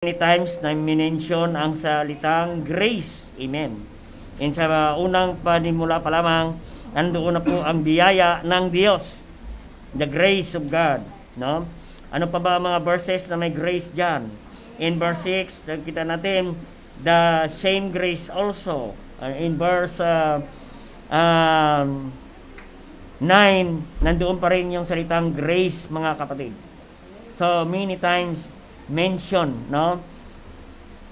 Many times na minention ang salitang grace. Amen. And sa unang panimula pa lamang, nandoon na po ang biyaya ng Diyos. The grace of God. No? Ano pa ba ang mga verses na may grace dyan? In verse 6, nakita natin, the same grace also. In verse 9, nandoon pa rin yung salitang grace, mga kapatid. So, many times, mention, no,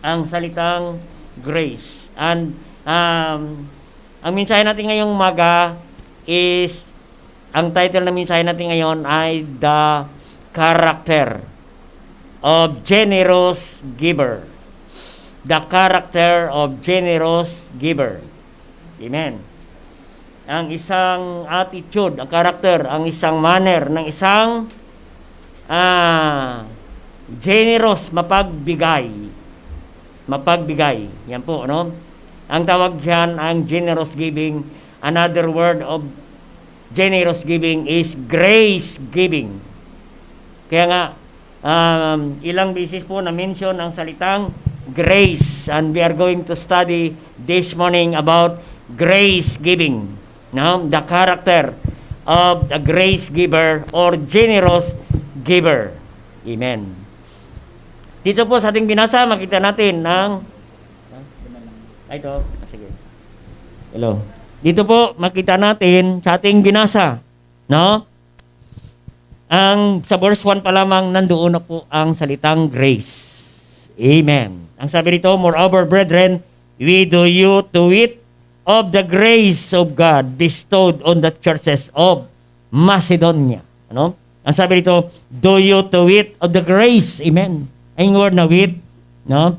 ang salitang grace. And ang mensahe natin ngayong umaga is, ang title ng mensahe natin ngayon ay The Character of Generous Giver. The Character of Generous Giver. Amen. Ang isang attitude, ang character, ang isang manner ng isang generous, mapagbigay. Mapagbigay. Yan po, no? Ang tawag diyan ang generous giving. Another word of generous giving is grace giving. Kaya nga, ilang beses po na-mention ang salitang grace. And we are going to study this morning about grace giving. No? The character of a grace giver or generous giver. Amen. Dito po sa ating binasa, makita natin ng ito. Sige. Hello. Dito po makita natin sa ating binasa, no? Ang sa verse 1 pa lamang nandoon na po ang salitang grace. Amen. Ang sabi dito, moreover, brethren, we do you to wit of the grace of God bestowed on the churches of Macedonia. Ano? Ang sabi dito, do you to wit of the grace. Amen. Ang word na wit, no?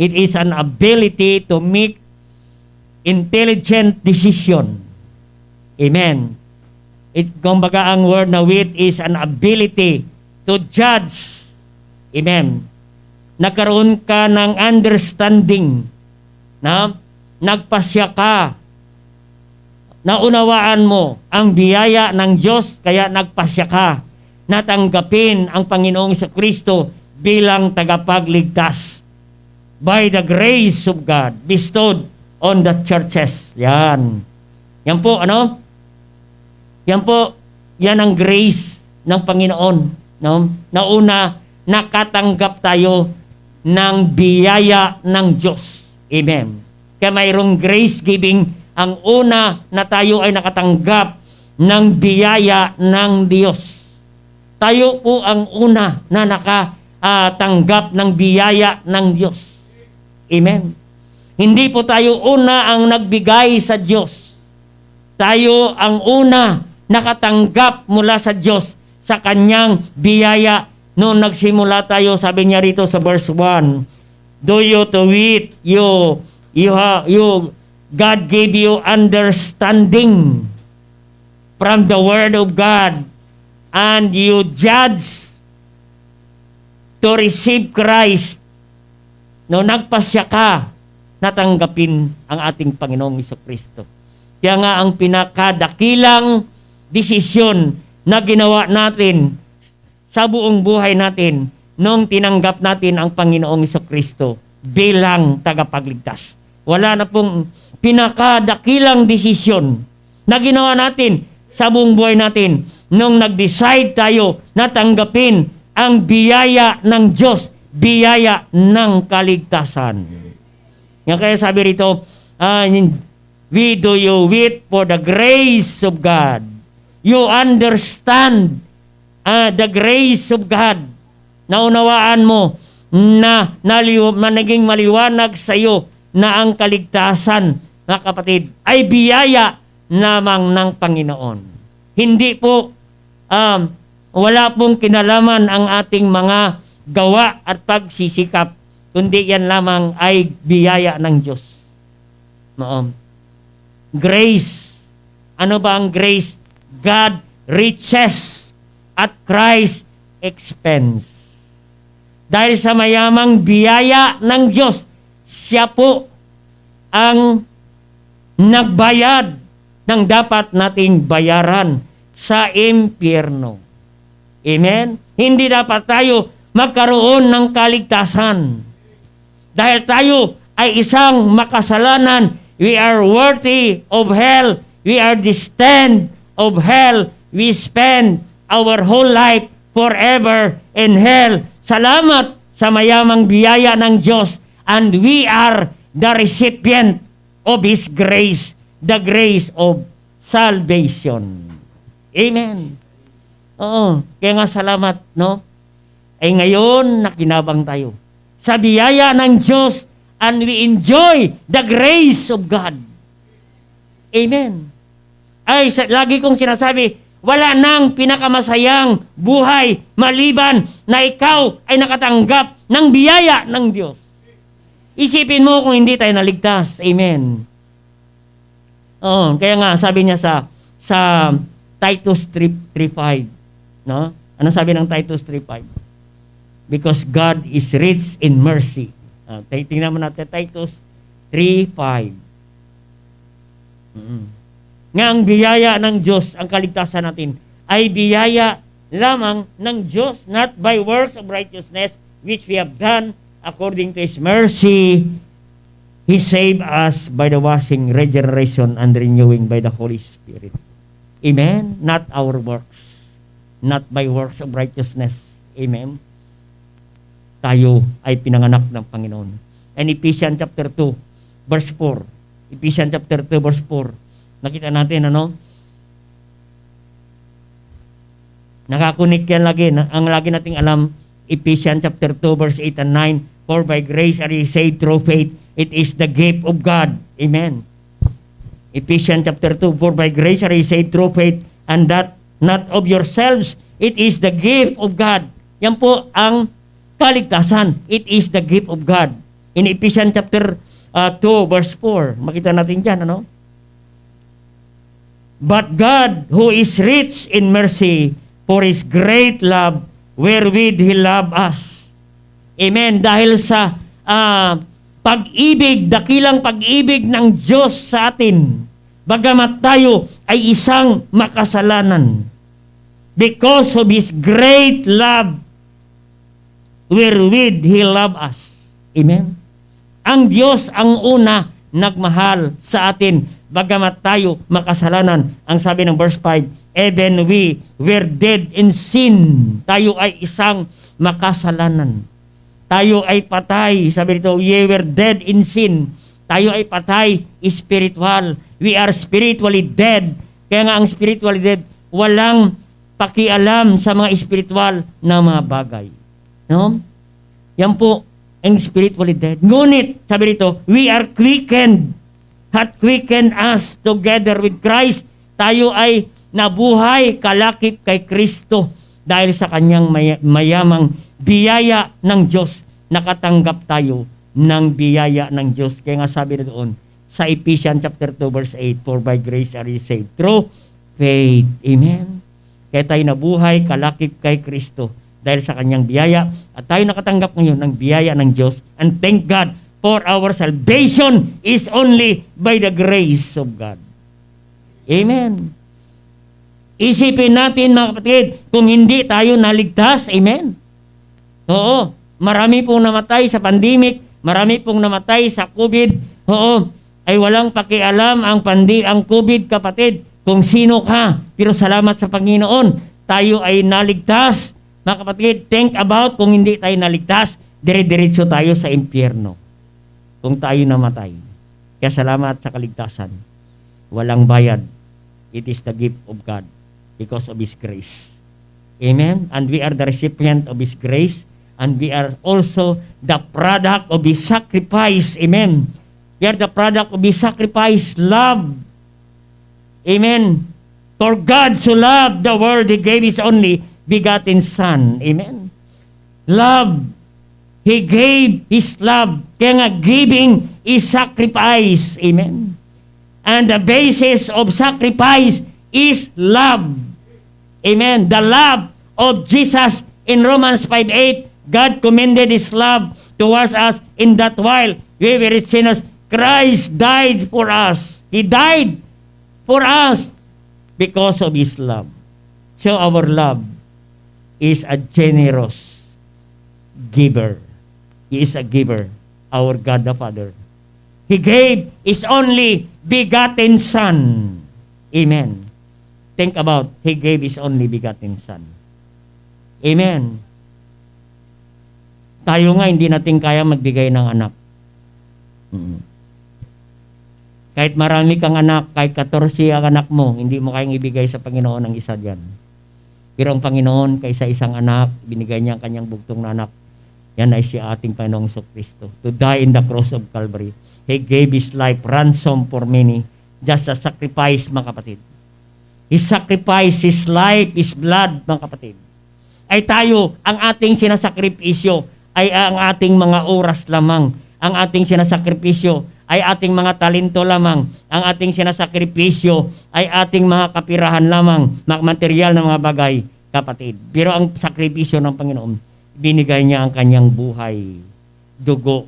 It is an ability to make intelligent decision. Amen. Kumbaga ang word na wit is an ability to judge. Amen. Nagkaroon ka ng understanding, na nagpasya ka, naunawaan mo ang biyaya ng Diyos, kaya nagpasya ka, natanggapin ang Panginoong Kristo bilang tagapagligtas by the grace of God bestowed on the churches. Yan. Yan po, ano? Yan po, yan ang grace ng Panginoon. No? Nauna, nakatanggap tayo ng biyaya ng Diyos. Amen. Kaya mayroong grace giving. Ang una na tayo ay nakatanggap ng biyaya ng Diyos. Tayo po ang una na nakatanggap ng biyaya ng Diyos. Amen. Hindi po tayo una ang nagbigay sa Diyos. Tayo ang una nakatanggap mula sa Diyos sa kanyang biyaya. Noong nagsimula tayo, sabi niya rito sa verse 1, do you to wit, God gave you understanding from the Word of God, and you judge to receive Christ. No, nagpasya ka, natanggapin ang ating Panginoong Kristo. Kaya nga ang pinakadakilang desisyon na ginawa natin sa buong buhay natin nung tinanggap natin ang Panginoong Kristo bilang tagapagligtas. Wala na pong pinakadakilang desisyon na ginawa natin sa buong buhay natin nung nag-decide tayo na tanggapin ang biyaya ng Diyos, biyaya ng kaligtasan. Yan kaya sabi rito, we do you wait for the grace of God. You understand the grace of God. Naunawaan mo na naging maliwanag sa iyo na ang kaligtasan, mga kapatid, ay biyaya lamang ng Panginoon. Hindi po, wala pong kinalaman ang ating mga gawa at pagsisikap, kundi yan lamang ay biyaya ng Diyos. Grace. Ano ba ang grace? God riches at Christ expense. Dahil sa mayamang biyaya ng Diyos, siya po ang nagbayad ng dapat nating bayaran sa impyerno. Amen? Hindi dapat tayo magkaroon ng kaligtasan. Dahil tayo ay isang makasalanan, we are worthy of hell, we are destined of hell, we spend our whole life forever in hell. Salamat sa mayamang biyaya ng Diyos, and we are the recipient of His grace, the grace of salvation. Amen. Oo, kaya nga salamat, no? Ay ngayon, nakinabang tayo sa biyaya ng Diyos, and we enjoy the grace of God. Amen. Lagi kong sinasabi, wala nang pinakamasayang buhay maliban na ikaw ay nakatanggap ng biyaya ng Diyos. Isipin mo kung hindi tayo naligtas. Amen. Kaya nga sabi niya sa Titus 3:5, no? Ano sabi ng Titus 3:5? Because God is rich in mercy. Tingnan mo natin Titus 3:5. Nga ang biyaya ng Diyos, ang kaligtasan natin, ay biyaya lamang ng Diyos, not by works of righteousness which we have done according to His mercy. He saved us by the washing, regeneration, and renewing by the Holy Spirit. Amen? Not our works. Not by works of righteousness. Amen? Tayo ay pinanganak ng Panginoon. And Ephesians chapter 2, verse 4. Ephesians chapter 2, verse 4. Nakita natin, nakakunik yan lagi. Ang lagi nating alam, Ephesians chapter 2, verse 8 and 9. For by grace are ye saved through faith. It is the gift of God. Amen. Ephesians chapter 2, for by grace are ye saved through faith, and that not of yourselves. It is the gift of God. Yan po ang kaligtasan. It is the gift of God. In Ephesians chapter 2, verse 4, makita natin dyan, But God, who is rich in mercy, for His great love, wherewith He loved us. Amen. Dahil sa pag-ibig, dakilang pag-ibig ng Diyos sa atin, bagamat tayo ay isang makasalanan, because of His great love, wherewith He loved us. Amen. Ang Diyos ang una nagmahal sa atin, bagamat tayo makasalanan. Ang sabi ng verse 5, even we were dead in sin. Tayo ay isang makasalanan. Tayo ay patay. Sabi dito, ye were dead in sin. Tayo ay patay spiritual. We are spiritually dead. Kaya nga ang spiritually dead, walang pakialam sa mga spiritual na mga bagay. No? Yan po ang spiritually dead. Ngunit, sabi dito, we are quickened. Hath quickened us together with Christ. Tayo ay nabuhay kalakip kay Kristo dahil sa kanyang mayamang biyaya ng Diyos. Nakatanggap tayo ng biyaya ng Diyos. Kaya nga sabi na doon sa Ephesians chapter 2 verse 8, for by grace are ye saved through faith. Amen. Kaya tayo nabuhay kalakip kay Kristo dahil sa kanyang biyaya, at tayo nakatanggap ngayon ng biyaya ng Diyos. And thank God, for our salvation is only by the grace of God. Amen. Isipin natin, mga kapatid, kung hindi tayo naligtas, amen. Oo, marami pong namatay sa pandemic, marami pong namatay sa COVID. Oo, ay walang pakialam ang COVID, kapatid, kung sino ka. Pero salamat sa Panginoon, tayo ay naligtas. Mga kapatid, think about kung hindi tayo naligtas, dire-diretso tayo sa impyerno kung tayo namatay. Kaya salamat sa kaligtasan. Walang bayad. It is the gift of God because of His grace. Amen? And we are the recipient of His grace, and we are also the product of His sacrifice. Amen? We are the product of His sacrifice, love. Amen? For God so loved the world, He gave His only begotten Son. Amen? Love. He gave His love. Kaya nga, giving is sacrifice. Amen? And the basis of sacrifice is love. Amen? The love of Jesus in Romans 5:8, God commended His love towards us in that while we were sinners, Christ died for us. He died for us because of His love. So our love is a generous giver. He is a giver, our God the Father. He gave His only begotten Son. Amen. Think about, He gave His only begotten Son. Amen. Tayo nga, hindi natin kaya magbigay ng anak. Kahit marami kang anak, kahit 14 ang anak mo, hindi mo kayang ibigay sa Panginoon ang isa diyan. Pero ang Panginoon, kaysa isang anak, binigay niya ang kanyang bugtong na anak. Yan ay si ating Panginoong Kristo. To die in the cross of Calvary. He gave His life ransom for many. Just a sacrifice, mga kapatid. He sacrificed His life, His blood, mga kapatid. Ay tayo, ang ating sinasakripisyo ay ang ating mga oras lamang. Ang ating sinasakripisyo ay ating mga talento lamang. Ang ating sinasakripisyo ay ating mga kapirahan lamang, mga material na mga bagay, kapatid. Pero ang sakripisyo ng Panginoon, binigay niya ang kanyang buhay, dugo,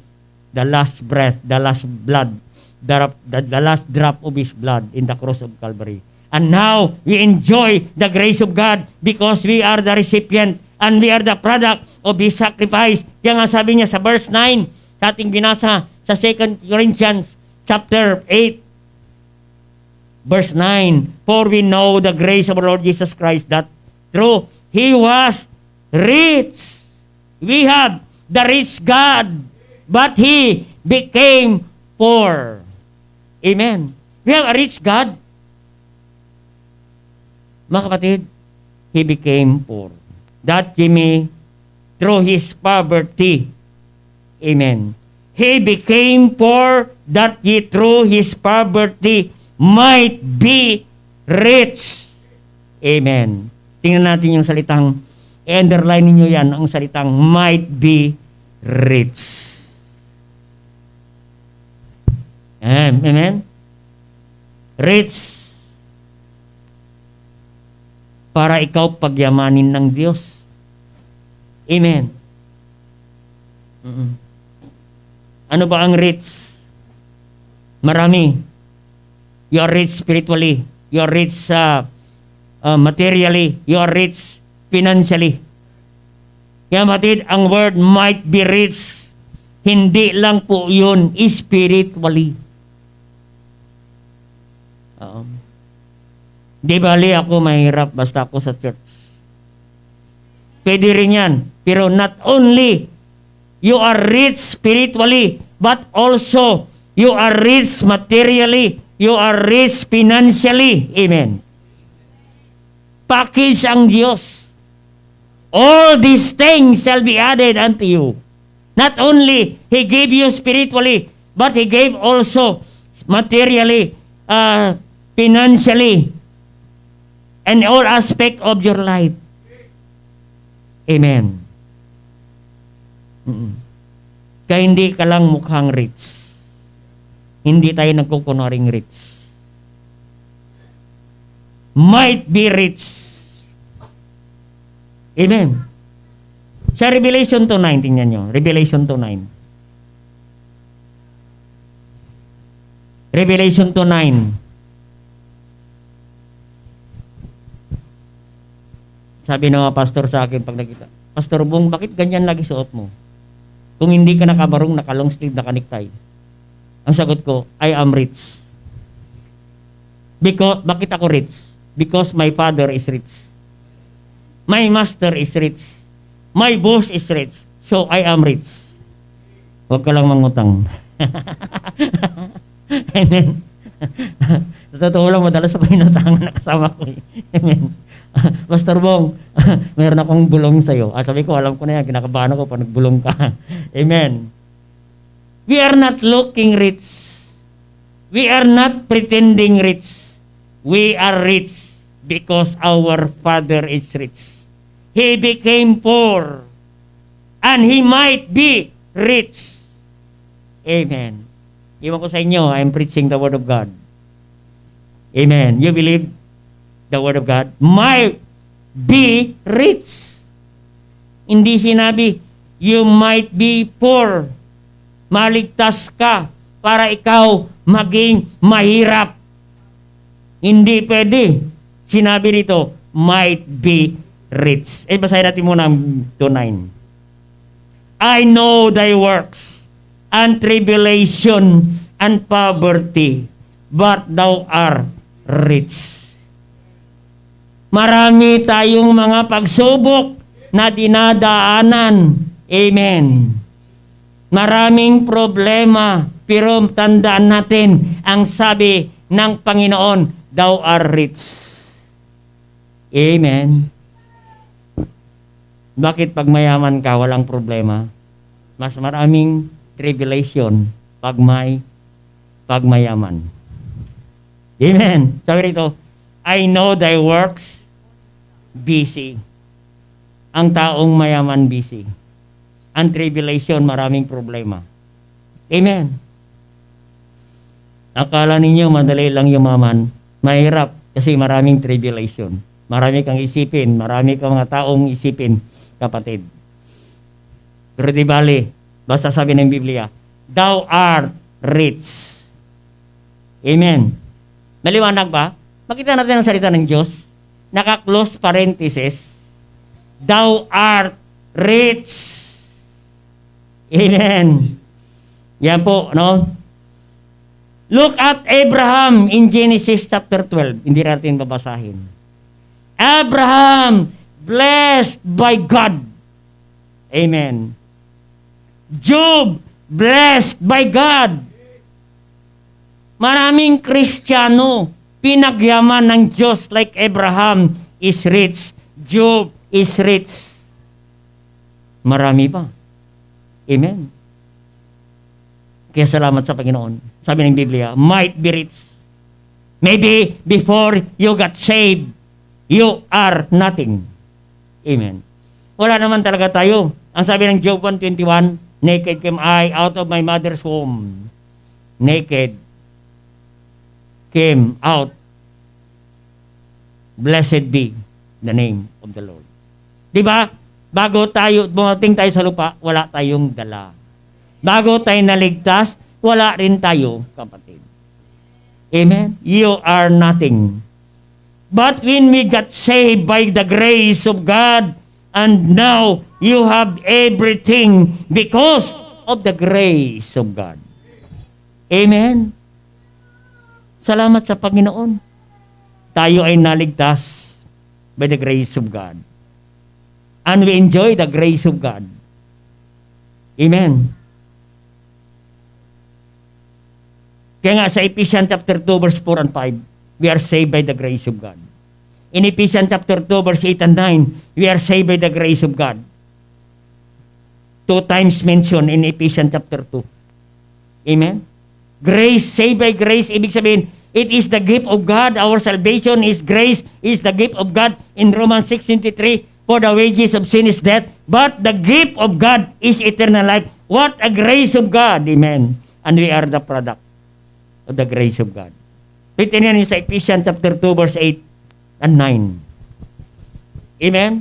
the last breath, the last blood, the last drop of His blood in the cross of Calvary. And now, we enjoy the grace of God because we are the recipient and we are the product of His sacrifice. Kaya nga sabi niya sa verse 9, sa ating binasa sa 2 Corinthians chapter 8, verse 9, for we know the grace of our Lord Jesus Christ that through He was rich. We have the rich God, but He became poor. Amen. We have a rich God. Mga kapatid, He became poor. That He may, through His poverty, amen. He became poor that He through His poverty might be rich. Amen. Tingnan natin yung salitang, underline niyo yan, ang salitang might be rich. Amen. Rich. Para ikaw pagyamanin ng Diyos. Amen. Ano ba ang rich? Marami. You are rich spiritually. You are rich materially. You are rich financially. Kaya matid, ang word might be rich. Hindi lang po yun spiritually. Di bali ako mahirap basta ako sa church. Pwede rin yan. Pero not only you are rich spiritually, but also you are rich materially. You are rich financially. Amen. Package ang Diyos. All these things shall be added unto you. Not only He gave you spiritually, but He gave also materially, financially, and all aspect of your life. Amen. Kaya hindi ka lang mukhang rich. Hindi tayo nagkukunaring rich. Might be rich. Amen. Sa Revelation 2:9, tingnan nyo. Revelation 2:9. Revelation 2:9. Sabi ng mga pastor sa akin pag nakita, Pastor Bong, bakit ganyan lagi suot mo? Kung hindi ka nakabarong, naka-long sleeve, naka-necktie. Ang sagot ko, I am rich. Bakit ako rich? Because my father is rich. My master is rich. My boss is rich. So, I am rich. Huwag ka lang mangutang. Amen. Sa totoo lang, madalas ako inutangan na kasama ko. Amen. Pastor Bong, mayroon akong bulong sa'yo. Sabi ko, alam ko na yan, kinakabahan ako pag nagbulong ka. Amen. We are not looking rich. We are not pretending rich. We are rich because our Father is rich. He became poor and He might be rich. Amen. Iwan ko sa inyo, I'm preaching the Word of God. Amen. You believe the Word of God? Might be rich. Hindi sinabi, you might be poor. Maligtas ka para ikaw maging mahirap. Hindi pwede. Sinabi rito, might be rich. Basahin natin muna ang 2:9. I know thy works, and tribulation, and poverty, but thou art rich. Marami tayong mga pagsubok na dinadaanan. Amen. Maraming problema, pero tandaan natin ang sabi ng Panginoon, thou art rich. Amen. Bakit pag mayaman ka, walang problema? Mas maraming tribulation pag mayaman. Amen. Sabi rito, I know thy works, busy. Ang taong mayaman, busy. Ang tribulation, maraming problema. Amen. Akala ninyo, madali lang yumaman. Mahirap kasi maraming tribulation. Marami kang isipin, marami kang mga taong isipin, kapatid. Pero di bali, basta sabi ng Biblia, thou art rich. Amen. Maliwanag ba? Makita natin ang salita ng Diyos. Naka-close parenthesis. Thou art rich. Amen. Yan po, no? Look at Abraham in Genesis chapter 12. Hindi natin babasahin. Abraham, blessed by God. Amen. Job, blessed by God. Maraming Kristiyano, pinagyaman ng Diyos like Abraham is rich. Job is rich. Marami pa. Amen. Kaya salamat sa Panginoon. Sabi ng Biblia, might be rich. Maybe before you got saved, you are nothing. Amen. Wala naman talaga tayo. Ang sabi ng Job 1:21, naked came I out of my mother's womb. Naked came out. Blessed be the name of the Lord. Diba? Bago tayo, bumating tayo sa lupa, wala tayong dala. Bago tayo naligtas, wala rin tayo, kapatid. Amen? You are nothing. But when we got saved by the grace of God, and now you have everything because of the grace of God. Amen? Salamat sa Panginoon. Tayo ay naligtas by the grace of God. And we enjoy the grace of God. Amen. Kaya nga sa Ephesians chapter 2 verse 4 and 5, we are saved by the grace of God. In Ephesians chapter 2 verse 8 and 9, we are saved by the grace of God. 2 times mentioned in Ephesians chapter 2. Amen. Grace, saved by grace, ibig sabihin, it is the gift of God. Our salvation is grace, is the gift of God. In Romans 6:23, for the wages of sin is death, but the gift of God is eternal life. What a grace of God. Amen. And we are the product of the grace of God. Written yan sa Ephesians chapter 2 verse 8 and 9. Amen.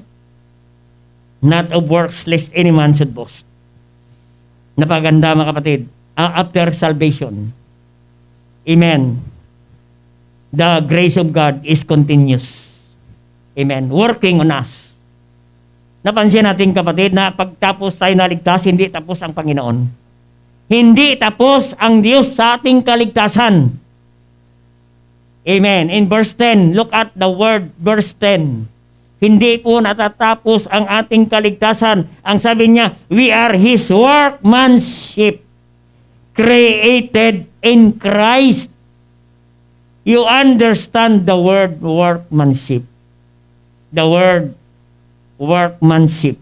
Not of works, lest any man should boast. Napaganda mga kapatid. After salvation. Amen. The grace of God is continuous. Amen. Working on us. Napansin natin kapatid na pagtapos tayo naligtas, hindi tapos ang Panginoon. Hindi tapos ang Diyos sa ating kaligtasan. Amen. In verse 10, look at the word, verse 10. Hindi po natatapos ang ating kaligtasan. Ang sabi niya, we are His workmanship, created in Christ. You understand the word workmanship. The word workmanship.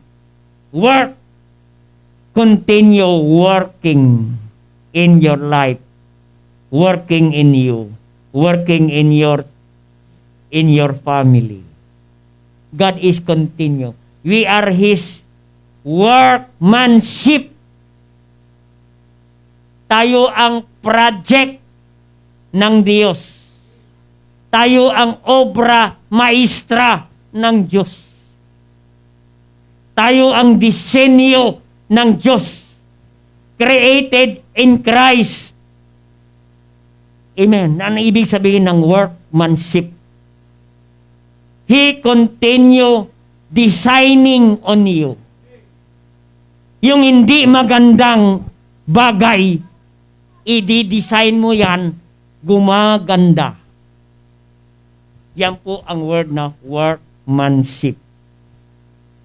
Work. Continue working in your life. Working in you. Working in your family. God is continue. We are His workmanship. Tayo ang project ng Diyos. Tayo ang obra maestra ng Diyos. Tayo ang disenyo ng Diyos. Created in Christ. Amen. Ano ibig sabihin ng workmanship? He continue designing on you. Yung hindi magandang bagay, i-design mo yan, gumaganda. Yan po ang word na workmanship.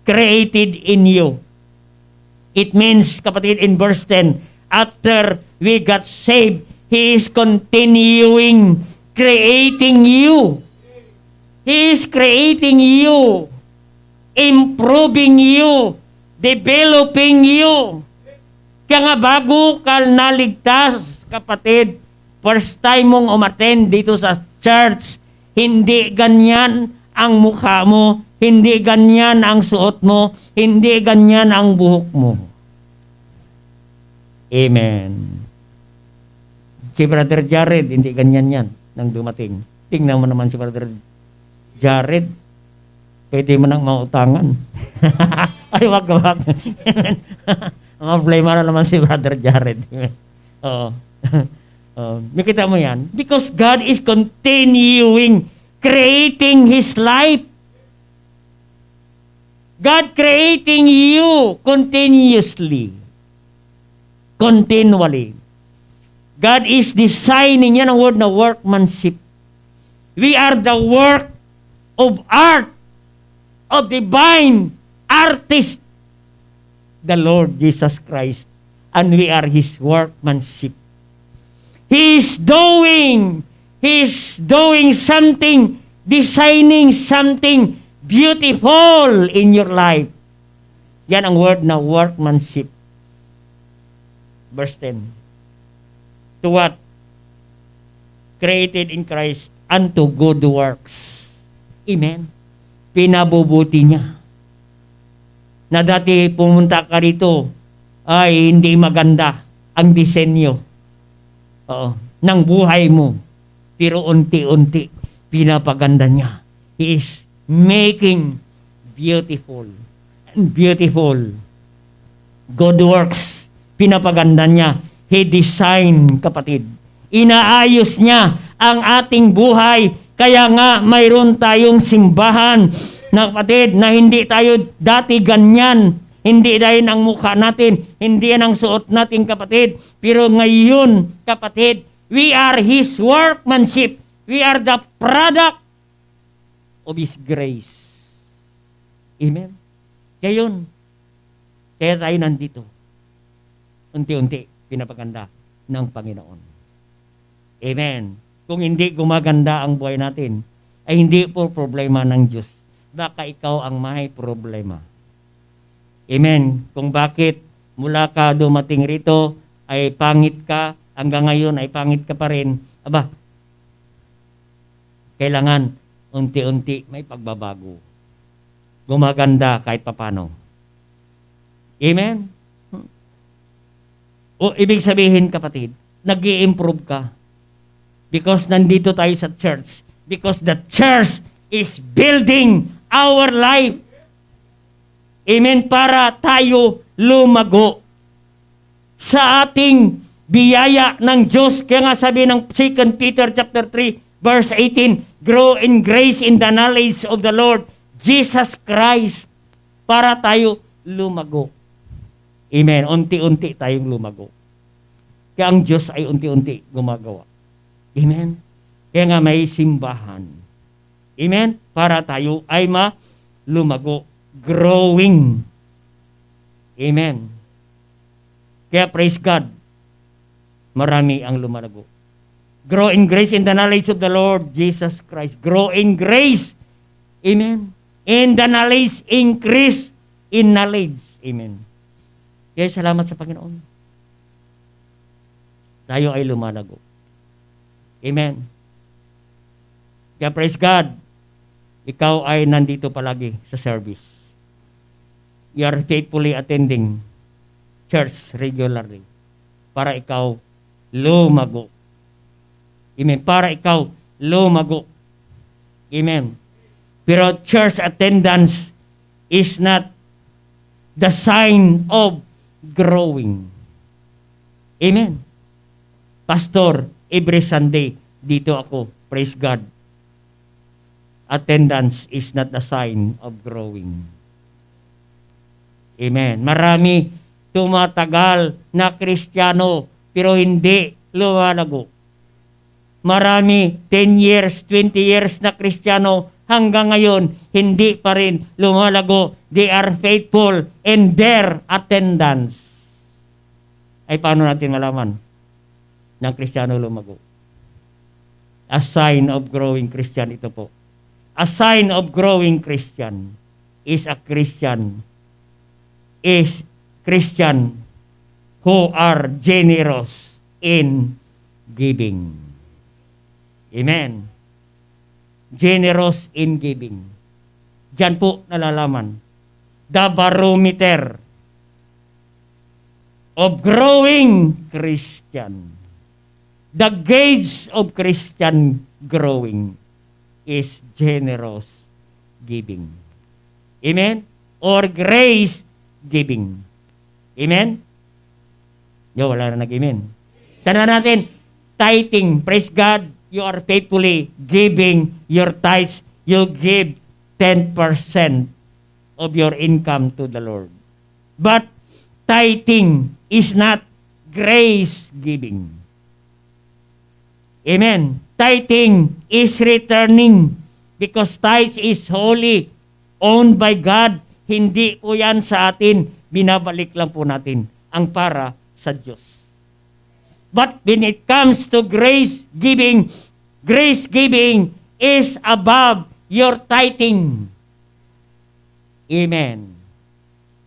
Created in you. It means, kapatid, in verse 10, after we got saved, He is continuing creating you. He is creating you, improving you, developing you. Kaya nga bago ka naligtas, kapatid, first time mong umattend dito sa church, hindi ganyan ang mukha mo, hindi ganyan ang suot mo, hindi ganyan ang buhok mo. Amen. Si Brother Jared, hindi ganyan yan nang dumating. Tingnan mo naman si Brother Jared. Pwede mo nang mautangan. Ay, wag. Mga problema na naman si Brother Jared. Oo. Makita mo yan? Because God is continuing creating His life. God creating you continuously. Continually. God is designing, yan ang word na workmanship. We are the work of art, of divine artist, the Lord Jesus Christ, and we are His workmanship. He is doing something, designing something beautiful in your life. Yan ang word na workmanship. Verse 10. To what? Created in Christ unto good works. Amen. Pinabubuti niya. Na dati pumunta ka rito, ay hindi maganda ang disenyo ng buhay mo. Pero unti-unti, pinapaganda niya. He is making beautiful and beautiful good works. Pinapaganda niya. He designed, kapatid. Inaayos niya ang ating buhay. Kaya nga mayroon tayong simbahan na, kapatid, na hindi tayo dati ganyan. Hindi dahil ang mukha natin. Hindi yan ang suot natin, kapatid. Pero ngayon, kapatid, we are His workmanship. We are the product of His grace. Amen? Kaya yun. Kaya tayo nandito. Unti-unti pinapaganda ng Panginoon. Amen. Kung hindi gumaganda ang buhay natin, ay hindi po problema ng Diyos. Baka ikaw ang may problema. Amen. Kung bakit mula ka dumating rito, ay pangit ka, hanggang ngayon ay pangit ka pa rin, aba, kailangan unti-unti may pagbabago. Gumaganda kahit papano. Amen. O ibig sabihin, kapatid, nag-i-improve ka. Because nandito tayo sa church. Because the church is building our life. Amen. Para tayo lumago sa ating biyaya ng Diyos. Kaya nga sabi ng 2 Peter chapter 3, verse 18, grow in grace in the knowledge of the Lord Jesus Christ. Para tayo lumago. Amen. Unti-unti tayong lumago. Kaya ang Diyos ay unti-unti gumagawa. Amen. Kaya nga may simbahan. Amen. Para tayo ay lumago. Growing. Amen. Kaya praise God. Marami ang lumalago. Grow in grace in the knowledge of the Lord Jesus Christ. Grow in grace. Amen. In the knowledge, increase in knowledge. Amen. Kaya salamat sa Panginoon. Tayo ay lumalago. Amen. Kaya praise God. Ikaw ay nandito palagi sa service. You are faithfully attending church regularly. Para ikaw lumago. Amen. Para ikaw lumago. Amen. Pero church attendance is not the sign of growing. Amen. Pastor, every Sunday, dito ako. Praise God. Attendance is not the sign of growing. Amen. Marami tumatagal na Kristiyano pero hindi lumalago. Marami, 10 years, 20 years na Kristiyano, hanggang ngayon, hindi pa rin lumalago. They are faithful in their attendance. Ay, paano natin malaman ng Kristiyano lumago? A sign of growing Christian ito po. A sign of growing Christian is a Christian who are generous in giving. Amen. Generous in giving. Diyan po nalalaman. The barometer of growing Christian. The gauge of Christian growing is generous giving. Amen? Or grace giving. Amen? Yo, wala na nag-amen. Tandaan natin, tithing, praise God, you are faithfully giving your tithes. You give 10% of your income to the Lord. But tithing is not grace giving. Amen. Tithing is returning because tithes is holy, owned by God. Hindi po yan sa atin. Binabalik lang po natin ang para sa Diyos. But when it comes to grace giving is above your tithing. Amen.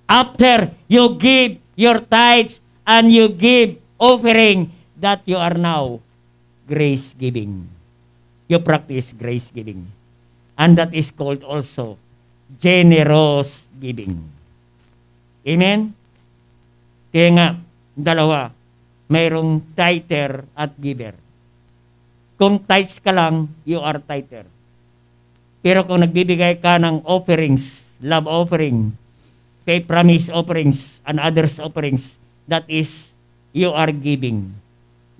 After you give your tithes and you give offering, that you are now grace giving. You practice grace giving. And that is called also generous giving. Amen? Kaya nga, dalawa, mayroong tither at giver. Kung tithes ka lang, you are tither. Pero kung nagbibigay ka ng offerings, love offering, pay promise offerings, and others offerings, that is, you are giving.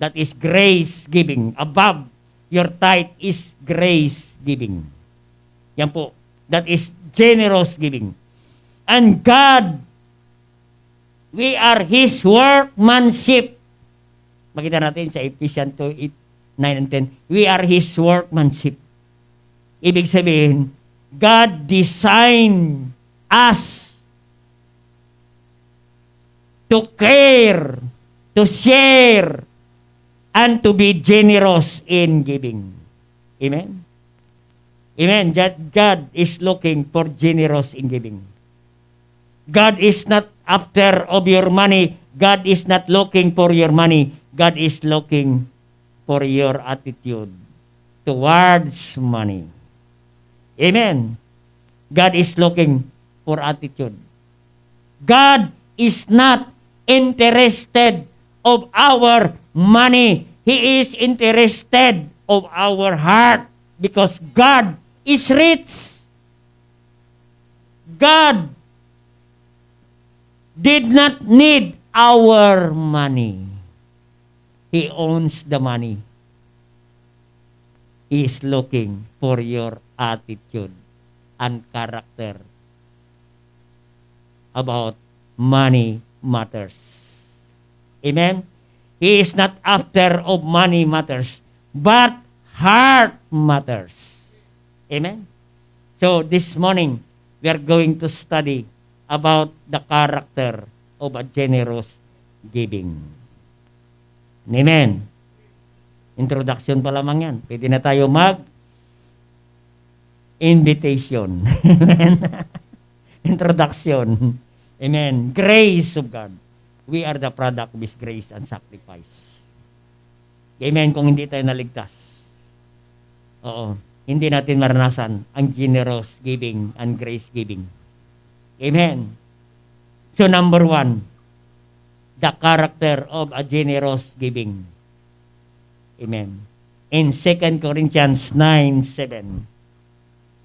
That is grace giving. Above your tithe is grace giving. Yan po. That is generous giving. And God, we are His workmanship. Makita natin sa Ephesians 2, 9 and 10. We are His workmanship. Ibig sabihin, God designed us to care, to share, and to be generous in giving. Amen? Amen. God is looking for generous in giving. God is not after of your money. God is not looking for your money. God is looking for your attitude towards money. Amen. God is looking for attitude. God is not interested of our money. He is interested of our heart because God is rich. God did not need our money. He owns the money. He is looking for your attitude and character about money matters. Amen? He is not after of money matters, but heart matters. Amen? So this morning, we are going to study about the character of a generous giving. Amen? Introduction pa lamang yan. Pwede na tayo invitation. Introduction. Amen. Grace of God. We are the product of His grace and sacrifice. Amen. Kung hindi tayo naligtas. Oo. Hindi natin maranasan ang generous giving and grace giving. Amen. So number 1, the character of a generous giving. Amen. In 2 Corinthians 9:7.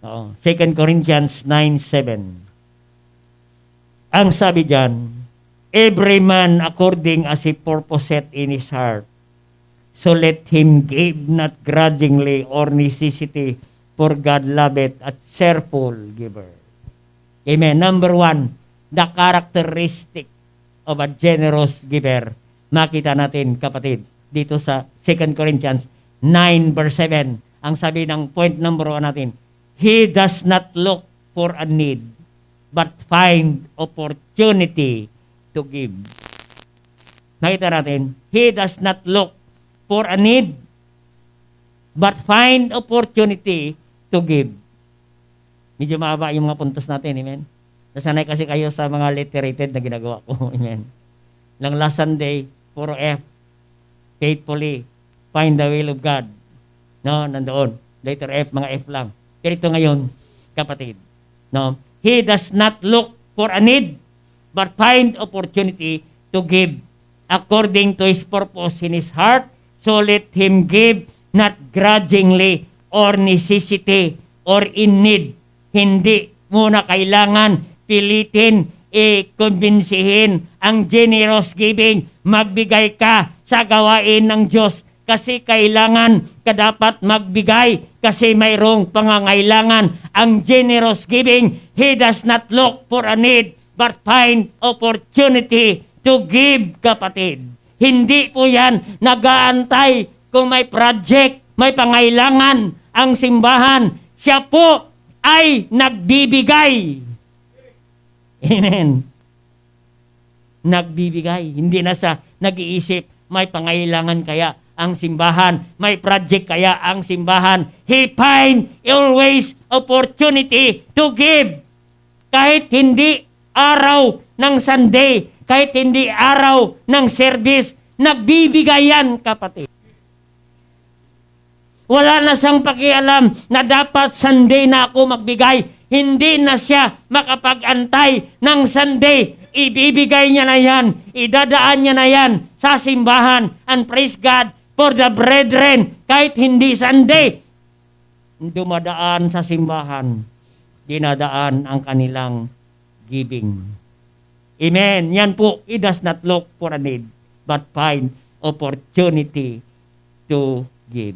2 Corinthians 9:7. Ang sabi diyan, every man according as he purposeth in his heart, so let him give not grudgingly or necessity, for God loveth a cheerful giver. Amen. Number 1, the characteristic of a generous giver. Makita natin, kapatid, dito sa 2 Corinthians 9 verse 7. Ang sabi ng point number 1 natin, He does not look for a need, but find opportunity to give. Nakita natin, He does not look for a need, but find opportunity to give. Medyo mahaba yung mga puntos natin, amen? Nasanay kasi kayo sa mga literated na ginagawa ko, amen? Lang last Sunday, puro F, faithfully, find the will of God. No, nandoon. Letter F, mga F lang. Pero ito ngayon, kapatid, no? He does not look for a need, but find opportunity to give according to His purpose in His heart. So let Him give, not grudgingly or necessity or in need. Hindi muna kailangan pilitin, kumbinsihin ang generous giving. Magbigay ka sa gawain ng Diyos kasi kailangan ka dapat magbigay kasi mayroong pangangailangan. Ang generous giving, He does not look for a need but find opportunity to give, kapatid. Hindi po yan nag-aantay kung may project, may pangailangan ang simbahan. Siya po ay nagbibigay. Amen. Nagbibigay. Hindi na sa nag-iisip, may pangailangan kaya ang simbahan, may project kaya ang simbahan. He find always opportunity to give. Kahit hindi araw ng Sunday, kahit hindi araw ng service, nagbibigay yan, kapatid. Wala na siyang pakialam na dapat Sunday na ako magbigay. Hindi na siya makapag-antay ng Sunday. Ibibigay niya na yan. Idadaan niya na yan sa simbahan. And praise God for the brethren. Kahit hindi Sunday, dumadaan sa simbahan. Dinadaan ang kanilang giving. Amen. Yan po, He does not look for a need, but find opportunity to give.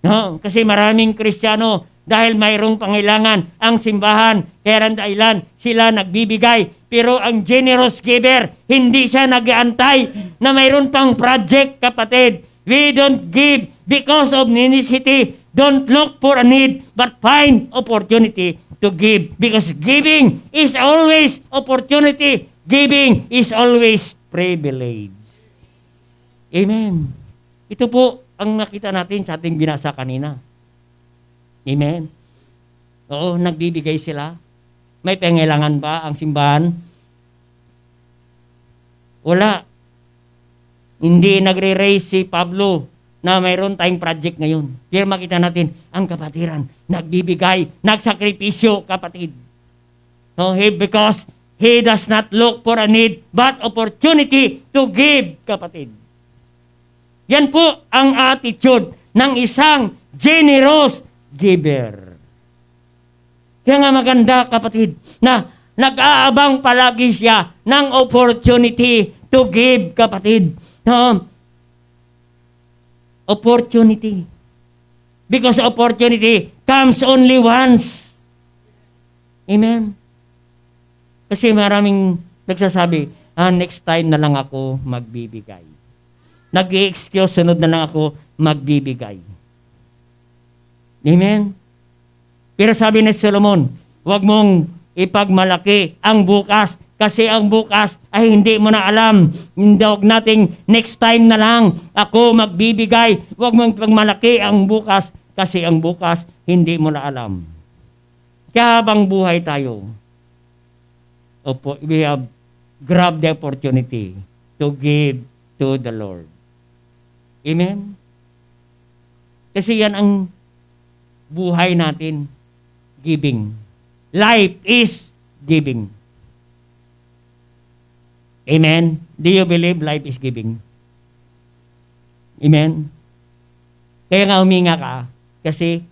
No? Kasi maraming Kristiyano, dahil mayroong pangailangan ang simbahan, kaya ang dahilan sila nagbibigay. Pero ang generous giver, hindi siya nag-aantay na mayroon pang project, kapatid. We don't give because of necessity. Don't look for a need, but find opportunity to give. Because giving is always opportunity. Giving is always privilege. Amen. Ito po ang nakita natin sa ating binasa kanina. Amen. Oo, nagbibigay sila. May pangailangan ba ang simbahan? Wala. Hindi nagre-raise si Pablo na mayroon tayong project ngayon. Pero makita natin, ang kapatiran, nagbibigay, nagsakripisyo, kapatid. No, because he does not look for a need, but opportunity to give, kapatid. Yan po ang attitude ng isang generous giver. Kaya nga maganda, kapatid, na nag-aabang palagi siya ng opportunity to give, kapatid. No? Opportunity. Because opportunity comes only once. Amen. Kasi maraming nagsasabi, next time na lang ako magbibigay. Nag-i-excuse, sunod na lang ako magbibigay. Amen? Pero sabi ni Solomon, huwag mong ipagmalaki ang bukas kasi ang bukas ay hindi mo na alam. Huwag nating next time na lang ako magbibigay. Huwag mong ipagmalaki ang bukas kasi ang bukas hindi mo na alam. Kaya habang buhay tayo, we have grabbed the opportunity to give to the Lord. Amen? Kasi yan ang buhay natin, giving. Life is giving. Amen? Do you believe life is giving? Amen? Kaya nga huminga ka, kasi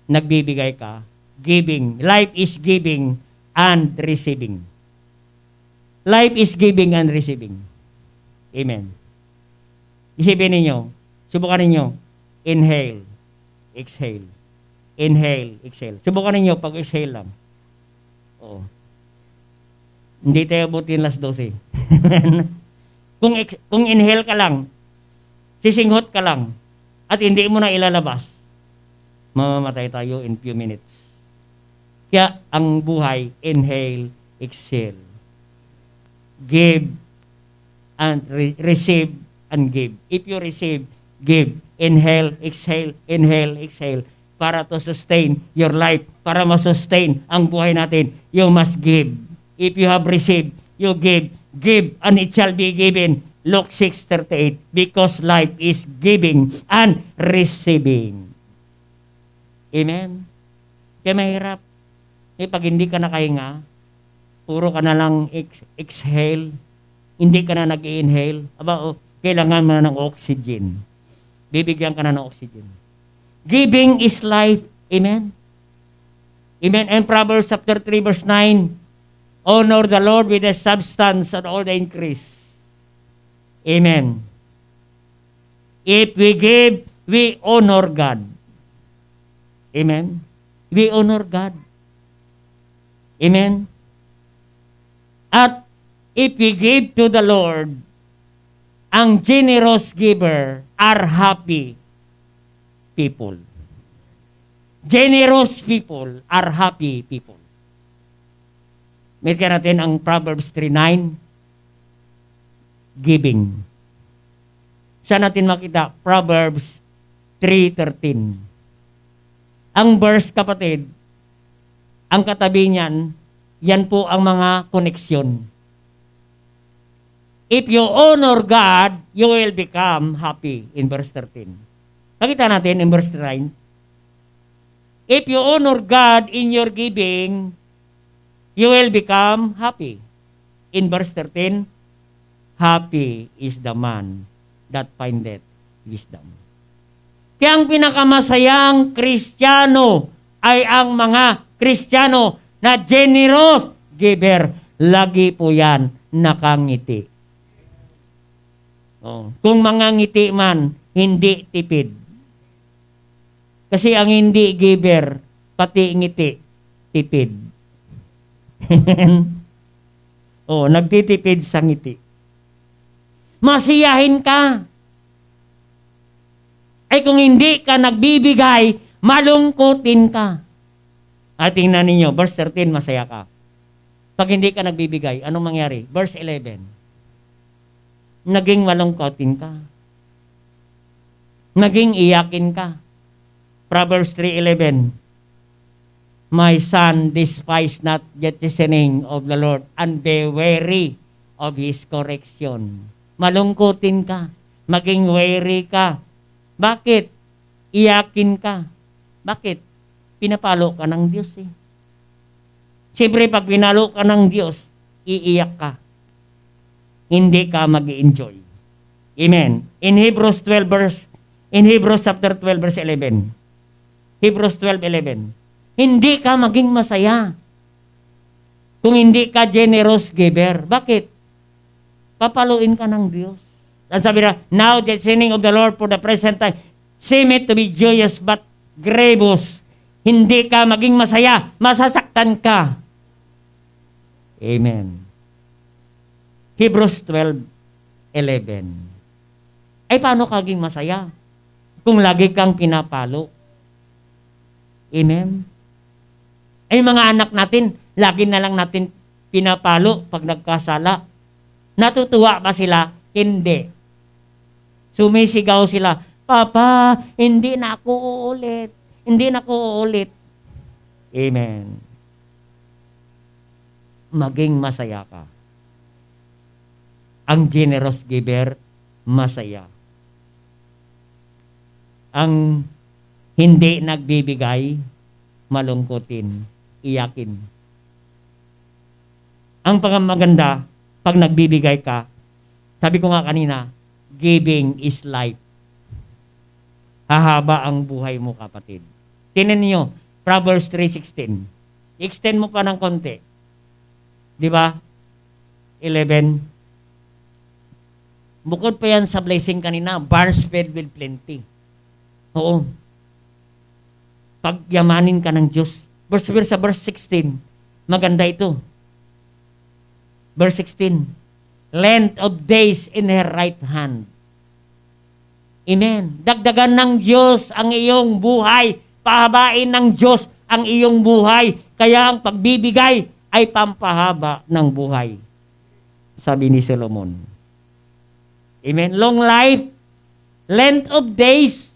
nagbibigay ka. Giving. Life is giving and receiving. Life is giving and receiving. Amen. Isipin ninyo, subukan ninyo, inhale, exhale. Inhale, exhale. Subukan ninyo pag exhale lang. Oo. Hindi tayo abutin las 12. Kung inhale ka lang, sisinghot ka lang, at hindi mo na ilalabas, mamamatay tayo in few minutes. Kaya ang buhay, inhale, exhale. Give and receive and give. If you receive, give. Inhale, exhale, para to sustain your life, para ma-sustain ang buhay natin, you must give. If you have received, you give, and it shall be given. Luke 6:38, because life is giving and receiving. Amen? Kaya mahirap. Pag hindi ka nakahinga, puro ka na lang exhale, hindi ka na nag-inhale, kailangan mo na ng oxygen. Bibigyan ka na ng oxygen. Giving is life. Amen? Amen. And Proverbs chapter 3 verse 9, honor the Lord with the substance and all the increase. Amen. If we give, we honor God. Amen. We honor God. Amen. At if we give to the Lord, ang generous giver are happy people. Generous people are happy people. Meron natin ang Proverbs 3:9, giving. Saan natin makita? Proverbs 3:13. Ang verse, kapatid, ang katabi niyan, yan po ang mga koneksyon. If you honor God, you will become happy in verse 13. Nakita natin in verse 9. If you honor God in your giving, you will become happy. In verse 13, happy is the man that findeth wisdom. Kaya ang pinakamasayang Kristiyano ay ang mga Kristiyano na generous giver. Lagi po yan nakangiti. Kung mga ngiti man, hindi tipid. Kasi ang hindi giver, pati ngiti, tipid. Nagtitipid sa ngiti. Masiyahin ka. Ay kung hindi ka nagbibigay, malungkutin ka. At tingnan ninyo, verse 13, masaya ka. Pag hindi ka nagbibigay, anong mangyari? Verse 11, naging malungkotin ka. Naging iyakin ka. Proverbs 3:11, my son, despise not the chastening of the Lord, and be wary of His correction. Malungkutin ka. Maging wary ka. Bakit? Iyakin ka. Bakit? Pinapalo ka ng Diyos eh. Siyempre, pag pinalo ka ng Diyos, iiyak ka. Hindi ka mag-i-enjoy. Amen. In Hebrews chapter 12 verse 11. Hebrews 12:11. Hindi ka maging masaya kung hindi ka generous giver. Bakit? Papaluin ka ng Diyos. Ang sabi na, now the sinning of the Lord for the present time seem it to be joyous but grievous. Hindi ka maging masaya, masasaktan ka. Amen. Hebrews 12:11. Ay, paano ka maging masaya kung lagi kang pinapalo? Amen. Ay, mga anak natin, lagi na lang natin pinapalo pag nagkasala. Natutuwa ba sila? Hindi. Sumisigaw sila, Papa, hindi na ako uulit. Hindi na ako uulit. Amen. Maging masaya ka. Ang generous giver, masaya. Ang hindi nagbibigay, malungkutin, iyakin. Ang pagmaganda, pag nagbibigay ka, sabi ko nga kanina, giving is life. Hahaba ang buhay mo, kapatid. Tingnan niyo, Proverbs 3:16. Extend mo pa ng konti. Di ba? 11. Bukod pa yan sa blessing kanina, barns fed with plenty. Oo. Pagyamanin ka ng Diyos. Sa verse 16, maganda ito. Verse 16. Length of days in her right hand. Amen. Dagdagan ng Diyos ang iyong buhay. Pahabain ng Diyos ang iyong buhay. Kaya ang pagbibigay ay pampahaba ng buhay. Sabi ni Solomon. Amen. Long life, length of days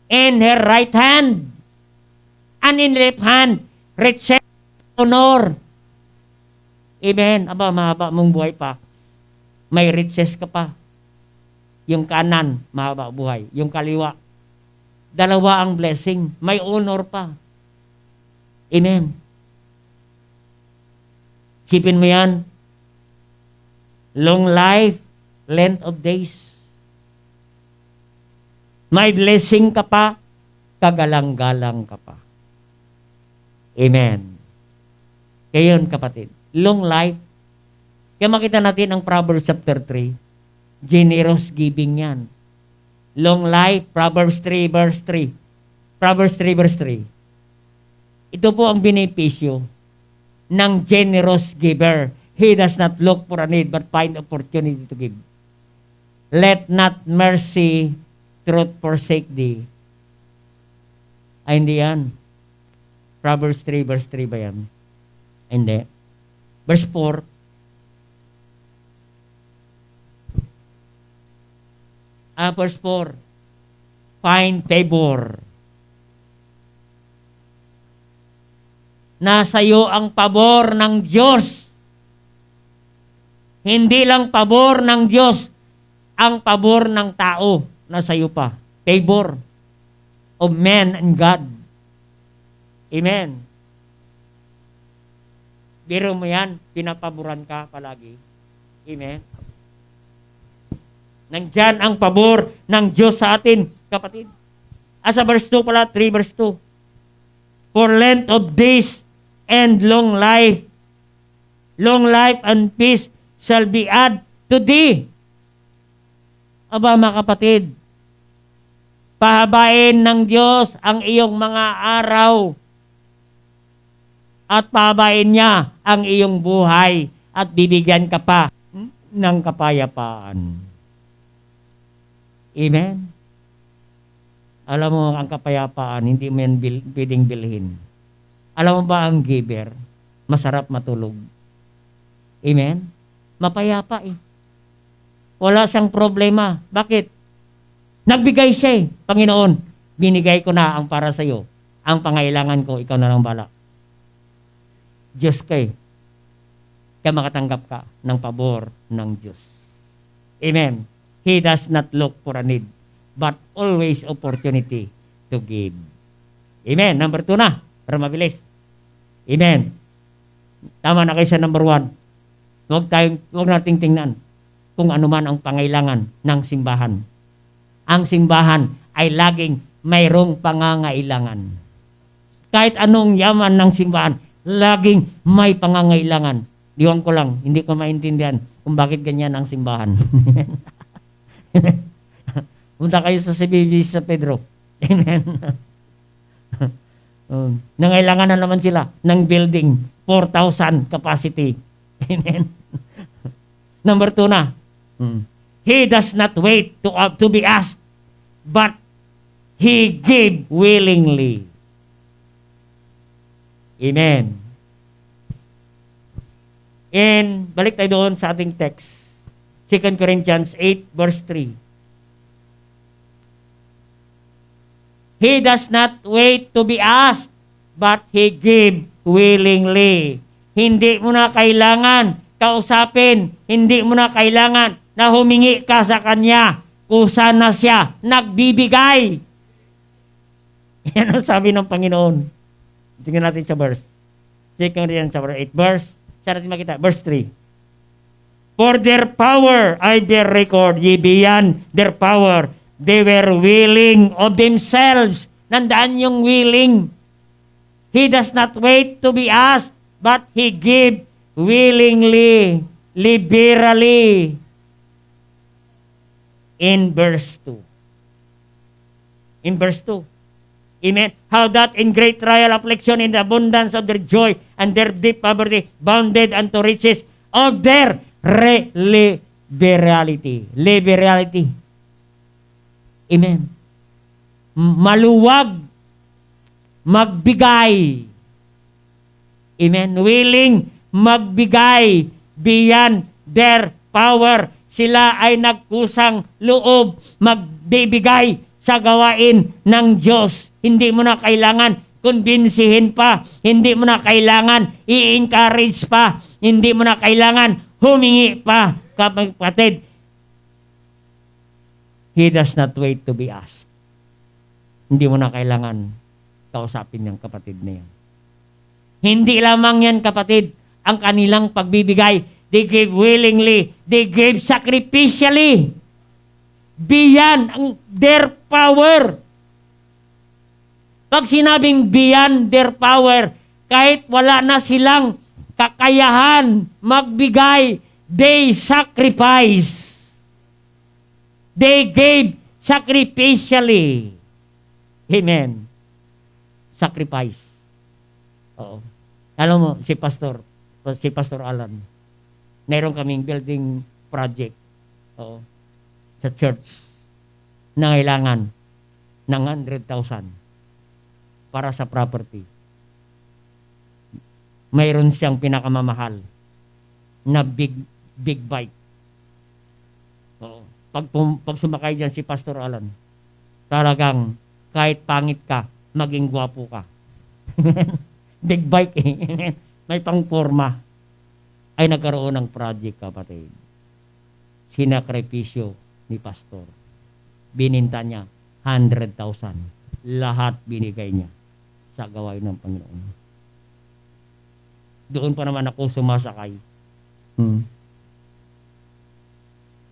in her right hand. And in left hand, riches, honor. Amen. Aba, mahaba mong buhay pa. May riches ka pa. Yung kanan, mahaba buhay. Yung kaliwa, dalawa ang blessing. May honor pa. Amen. Sipin mo yan. Long life, length of days. May blessing ka pa, kagalang-galang ka pa. Amen. Kaya yun, kapatid. Long life. Kaya makita natin ang Proverbs chapter 3. Generous giving yan. Long life, Proverbs 3 verse 3. Proverbs 3 verse 3. Ito po ang benepisyo ng generous giver. He does not look for a need but find opportunity to give. Let not mercy, truth forsake thee. Ay, hindi yan. Proverbs 3 verse 3 ba yan? Hindi. Verse 4. Verse 4. Find favor. Nasa iyo ang pabor ng Diyos. Hindi lang pabor ng Diyos, ang pabor ng tao nasa iyo pa. Favor of man and God. Amen. Biro mo yan, pinapaboran ka palagi. Amen. Nandyan ang pabor ng Diyos sa atin, kapatid. Sa verse 2 pala, 3 verse 2. For length of days and long life and peace shall be added to thee. Aba, mga kapatid, pahabain ng Diyos ang iyong mga araw at pahabain niya ang iyong buhay at bibigyan ka pa ng kapayapaan. Amen? Alam mo, ang kapayapaan, hindi mo yan pwedeng bilhin. Alam mo ba ang giver? Masarap matulog. Amen? Mapayapa eh. Wala siyang problema. Bakit? Nagbigay siya eh. Panginoon, binigay ko na ang para sa iyo. Ang pangailangan ko, ikaw na lang bala. Diyos ka eh. Kaya makatanggap ka ng pabor ng Diyos. Amen. He does not look for a need, but always opportunity to give. Amen. Number 2 na, para mabilis. Amen. Tama na kayo sa number 1. Huwag nating tingnan kung ano man ang pangailangan ng simbahan. Ang simbahan ay laging mayroong pangangailangan. Kahit anong yaman ng simbahan, laging may pangangailangan. Diwan ko lang, hindi ko maintindihan kung bakit ganyan ang simbahan. Punta kayo sa CBB sa Pedro. Amen. Nangailangan na naman sila ng building, 4,000 capacity. Amen. Number 2 na. He does not wait to be asked, but he gave willingly. Amen. And balik tayo doon sa ating text. 2 Corinthians 8 verse 3. He does not wait to be asked, but he gave willingly. Hindi mo na kailangan kausapin, hindi mo na kailangan na humingi ka sa Kanya kung saan na siya nagbibigay. Yan ang sabi ng Panginoon. Tingnan natin sa verse. 2 Corinthians 8 verse. Saan natin makita? Verse 3. For their power I bear record, ye beyond their power, they were willing of themselves. Nandaan yung willing. He does not wait to be asked, but he gave willingly, liberally. In verse 2. In verse 2. Amen. How that in great trial affliction, in the abundance of their joy and their deep poverty, bounded unto riches, of their liberality. Liberality. Amen. Maluwag magbigay. Amen. Willing magbigay beyond their power. Sila ay nagkusang loob magbibigay sa gawain ng Diyos. Hindi mo na kailangan kumbinsihin pa. Hindi mo na kailangan i-encourage pa. Hindi mo na kailangan humingi pa. Kapatid, He does not wait to be asked. Hindi mo na kailangan kausapin yung kapatid na yan. Hindi lamang yan, kapatid, ang kanilang pagbibigay. They gave willingly. They gave sacrificially. Beyond their power. Pag sinabing beyond their power, kahit wala na silang kakayahan magbigay, they sacrifice. They gave sacrificially. Amen. Sacrifice. Oo. Alam mo, si Pastor Alan, mayroon kaming building project. Oo. Sa church. Na kailangan ng 100,000 para sa property. Mayroon siyang pinakamamahal na big bike. Oo. Pag sumakay dyan si Pastor Alan, talagang kahit pangit ka, maging gwapo ka. Big bike eh. May pangporma. Ay nagkaroon ng project, kapatid. Sinakripisyo ni Pastor. Bininta niya 100,000. Lahat binigay niya sa gawain ng Panginoon. Doon pa naman ako sumasakay.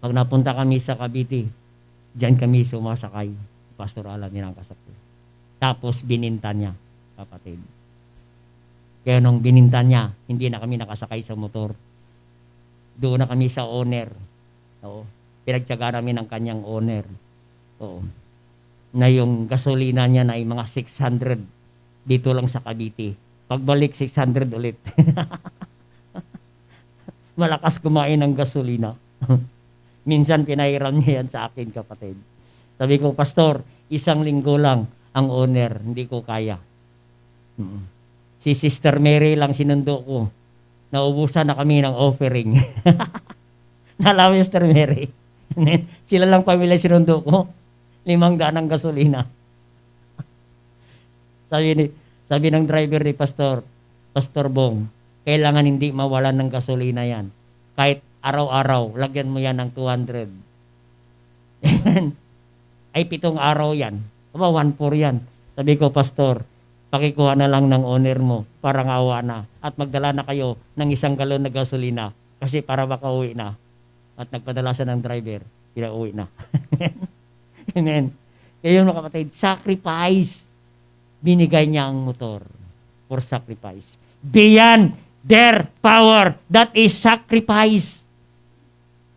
Pag napunta kami sa Cavite, diyan kami sumasakay. Pastor Alan nilang kasapit. Tapos bininta niya, kapatid. Kaya nung bininta niya, hindi na kami nakasakay sa motor. Doon na kami sa owner. Oo. Pinagtyaga namin ang kanyang owner. Oo. Na yung gasolina niya na ay mga 600 dito lang sa Cavite. Pagbalik, 600 ulit. Malakas kumain ng gasolina. Minsan pinahiram niya yan sa akin, kapatid. Sabi ko, Pastor, 1 linggo lang ang owner, hindi ko kaya. Si Sister Mary lang sinundo ko. Naubusan na kami ng offering. Nalaw Sister Mary. Sila lang pamilya sinundo ko. 500 ang gasolina. Sabi ng driver ni Pastor Bong, kailangan hindi mawalan ng gasolina yan. Kahit araw-araw, lagyan mo yan ng 200. Ay 7 araw yan. 1-4 yan. Sabi ko, Pastor, pakikuha na lang ng owner mo para awa na. At magdala na kayo ng 1 galon na gasolina kasi para makauwi na. At nagpadala siya ng driver, pinauwi na. Amen. Kaya yung mga kapatid, sacrifice. Binigay niya ang motor for sacrifice. Beyond their power, that is sacrifice.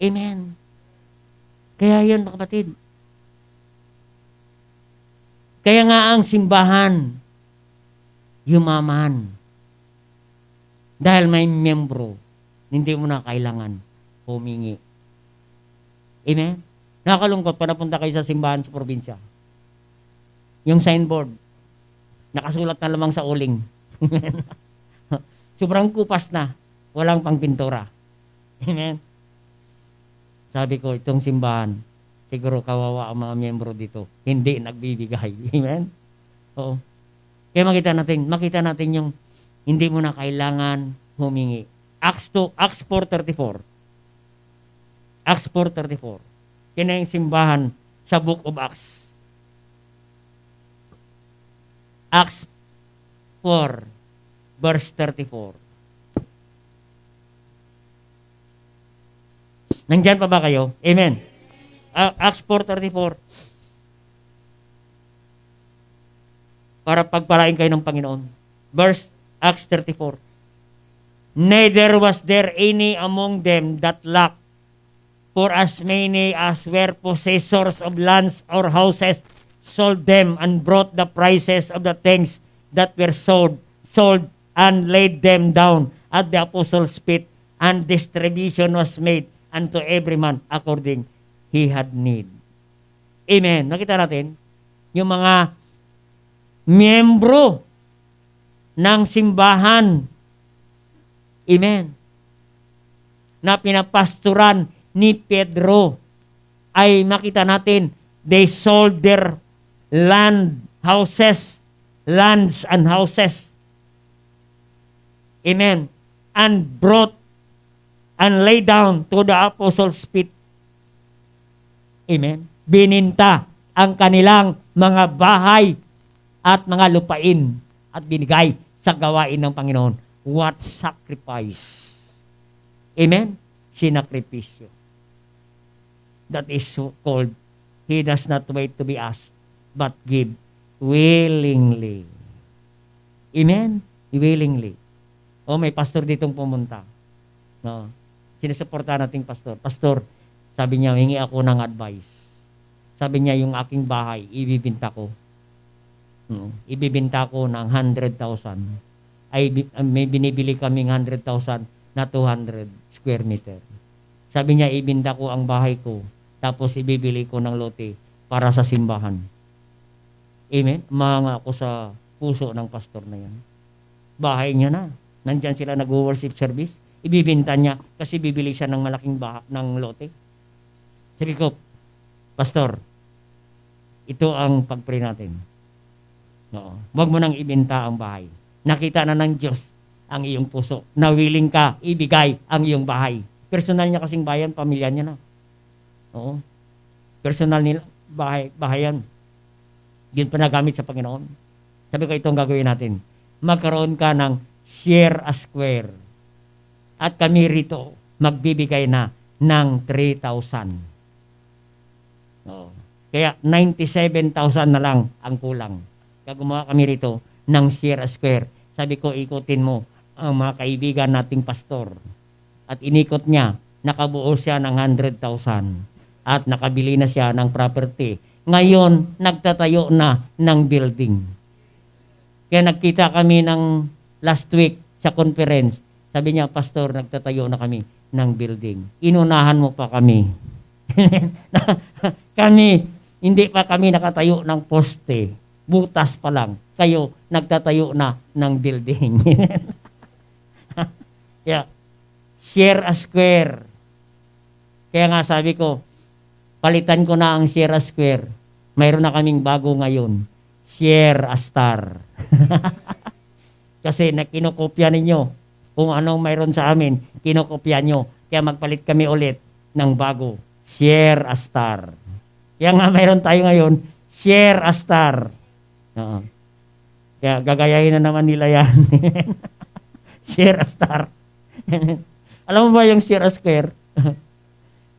Amen. Kaya yun mga kapatid. Kaya nga ang simbahan, yumaman. Dahil may membro, hindi mo na kailangan humingi. Amen? Nakakalungkot pa napunta kayo sa simbahan sa probinsya. Yung signboard, nakasulat na lamang sa uling. Sobrang kupas na, walang pangpintura. Amen? Sabi ko, itong simbahan, siguro kawawa ang mga miyembro dito. Hindi nagbibigay. Amen? Oo. Kaya makita natin yung hindi mo na kailangan humingi. Acts 4:34. Acts 4:34. Yan na yung simbahan sa Book of Acts. Acts 4, verse 34. Nandyan pa ba kayo? Amen. Acts 4:34. Para pagpalain kayo ng Panginoon. Verse Acts 34. Neither was there any among them that lacked, for as many as were possessors of lands or houses sold them and brought the prices of the things that were sold and laid them down at the apostles' feet, and distribution was made unto every man according he had need. Amen. Nakita natin, yung mga miyembro ng simbahan, amen, na pinapasturan ni Pedro, ay makita natin, they sold their lands and houses. Amen. And brought and lay down to the apostles' feet. Amen. Bininta ang kanilang mga bahay at mga lupain at binigay sa gawain ng Panginoon. What sacrifice? Amen. Sinakripisyo. That is so called, he does not wait to be asked, but give willingly. Amen? Willingly. O may pastor ditong pumunta. No. Sinusuporta nating pastor. Pastor, sabi niya, hingi ako ng advice. Sabi niya, yung aking bahay, ibibinta ko. Ibibinta ko ng 100,000. May binibili kaming 100,000 na 200 square meter. Sabi niya, ibinta ko ang bahay ko. Tapos ibibili ko ng lote para sa simbahan. Amen? Mga ako sa puso ng pastor na yan. Bahay niya na. Nandyan sila nag-worship service. Ibibinta niya kasi bibili siya ng malaking ng lote. Sabi ko, pastor, ito ang pag-pray natin. No. Huwag mo nang ibinta ang bahay. Nakita na ng Diyos ang iyong puso. Na willing ka ibigay ang iyong bahay. Personal niya kasing bayan, pamilya niya na. Oo. Personal nila, bahayan. Yun pa nagamit sa Panginoon. Sabi ko, itong gagawin natin. Magkaroon ka ng share a square. At kami rito, magbibigay na ng 3,000. Oo. Kaya 97,000 na lang ang kulang. Kaya gumawa kami rito ng share a square. Sabi ko, ikutin mo ang mga kaibigan nating pastor. At inikot niya, nakabuo siya ng 100,000. At nakabili na siya ng property. Ngayon, nagtatayo na ng building. Kaya nagkita kami ng last week sa conference. Sabi niya, pastor, nagtatayo na kami ng building. Inunahan mo pa kami. Hindi pa kami nakatayo ng poste. Butas pa lang. Kayo, nagtatayo na ng building. Yeah. Share a square. Kaya nga sabi ko, palitan ko na ang share a square. Mayroon na kaming bago ngayon. Share a star. Kasi kinokopya ninyo. Kung anong mayroon sa amin, kinokopya nyo. Kaya magpalit kami ulit ng bago. Share a star. Kaya nga mayroon tayo ngayon, share a star. Kaya gagayahin na naman nila yan. Share a star. Alam mo ba yung share a square?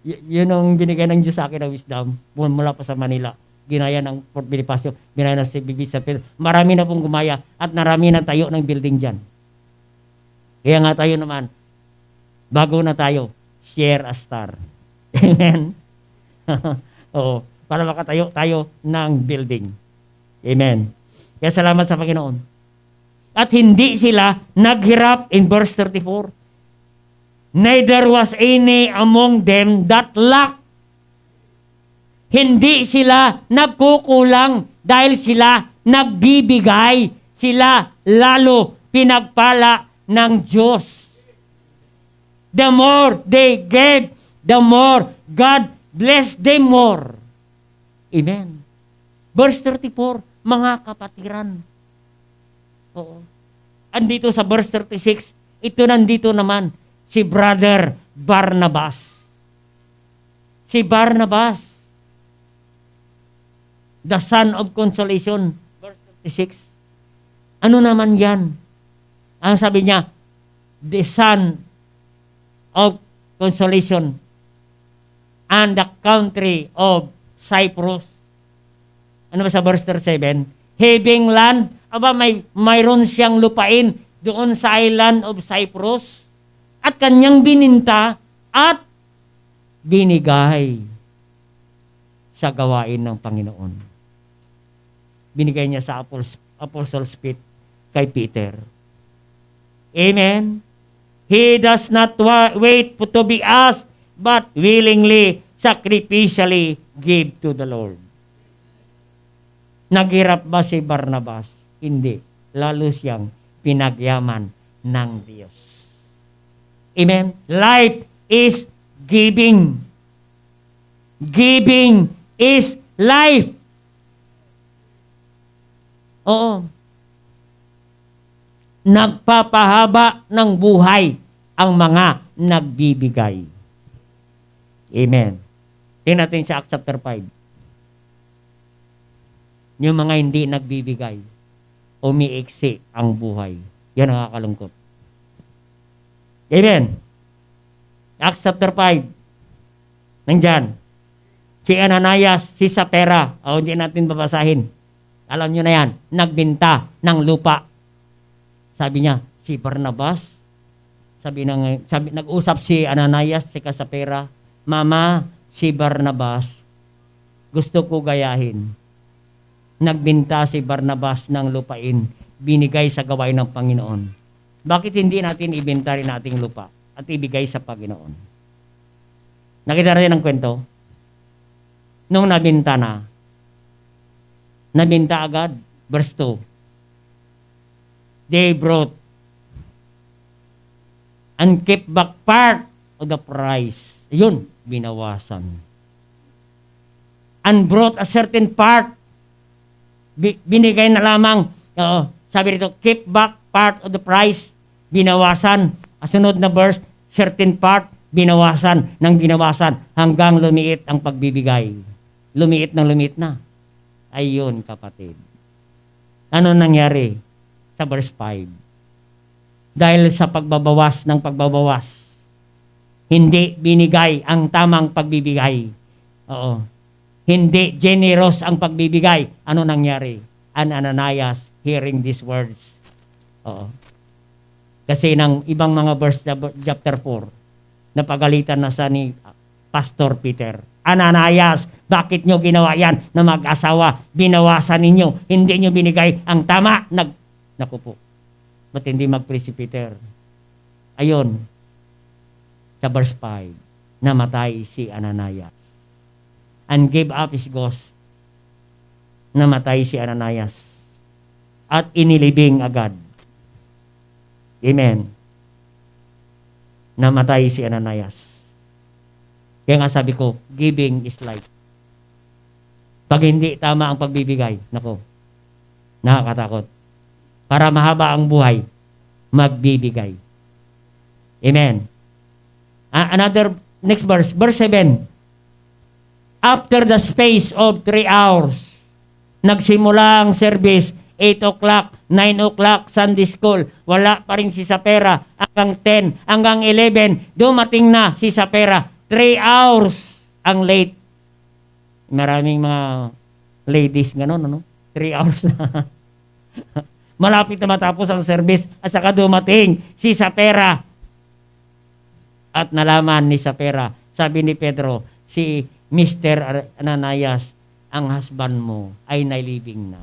Yun ang binigay ng Diyos sa akin na wisdom mula pa sa Manila. Ginaya ng Fort Bonifacio, ginaya ng CBB sa Phil. Marami na pong gumaya at narami na tayo ng building dyan. Kaya nga tayo naman, bago na tayo, share a star. Amen? Oo, para makatayo tayo ng building. Amen. Kaya salamat sa Panginoon. At hindi sila naghirap in verse 34. Neither was any among them that lacked. Hindi sila nagkukulang dahil sila nagbibigay. Sila lalo pinagpala ng Diyos. The more they gave, the more God blessed them more. Amen. Verse 34, mga kapatiran. Oo. Andito sa verse 36, ito nandito naman, si Brother Barnabas. Si Barnabas, the son of consolation, verse 36. Ano naman yan? Ang sabi niya, the son of consolation and the country of Cyprus. Ano ba sa verse 37? Having land, mayroon siyang lupain doon sa island of Cyprus at kanyang bininta at binigay sa gawain ng Panginoon. Binigay niya sa Apostles' feet kay Peter. Amen? He does not wait to be asked, but willingly, sacrificially give to the Lord. Naghirap ba si Barnabas? Hindi. Lalo siyang pinagyaman ng Diyos. Amen? Life is giving. Giving is life. Oo. Nagpapahaba ng buhay ang mga nagbibigay. Amen. Tingnan natin sa Acts chapter 5. Yung mga hindi nagbibigay, umiiksi ang buhay. Yan ang nakakalungkot. Amen. Acts chapter 5. Nandyan. Si Ananias, si Sapphira. Hindi natin babasahin. Alam nyo na yan. Nagbinta ng lupa. Sabi niya, si Barnabas. Nag-usap si Ananias, si Sapphira. Mama, si Barnabas, gusto ko gayahin. Nagbinta si Barnabas ng lupain, binigay sa gawain ng Panginoon. Bakit hindi natin ibenta rin ating lupa at ibigay sa Panginoon? Nakita natin ang kwento? Nung nabinta agad, verse 2. They brought and kept back part of the price. Yun, binawasan. And brought a certain part, binigay na lamang, sabi rito, keep back part of the price, binawasan. Sunod na verse, certain part, binawasan hanggang lumiit ang pagbibigay. Lumiit na. Ayun, kapatid. Ano nangyari sa verse 5? Dahil sa pagbabawas, hindi binigay ang tamang pagbibigay. Hindi generous ang pagbibigay. Ano nangyari? Ananias hearing these words. Kasi ng ibang mga verse chapter 4, napagalitan na sa ni Pastor Peter. Ananias, bakit nyo ginawa yan na mag-asawa? Binawasan ninyo. Hindi nyo binigay ang tama. Naku po. Ba't hindi mag-pray si Peter? Ayun. Sa verse 5, namatay si Ananias. And gave up his ghost. Namatay si Ananias. At inilibing agad. Amen. Namatay si Ananias. Kaya nga sabi ko, giving is life. Pag hindi tama ang pagbibigay, nako, nakakatakot. Para mahaba ang buhay, magbibigay. Amen. Next verse 7. After the space of 3 hours, nagsimula ang service, 8 o'clock, 9 o'clock, Sunday school. Wala pa rin si Sapphira. Hanggang 10, hanggang 11, dumating na si Sapphira. 3 hours ang late. Maraming mga ladies gano'n, 3 hours na. Malapit na matapos ang service at saka dumating si Sapphira. At nalaman ni Sapphira, sabi ni Pedro, si Mr. Ananias, ang husband mo ay nailibing na.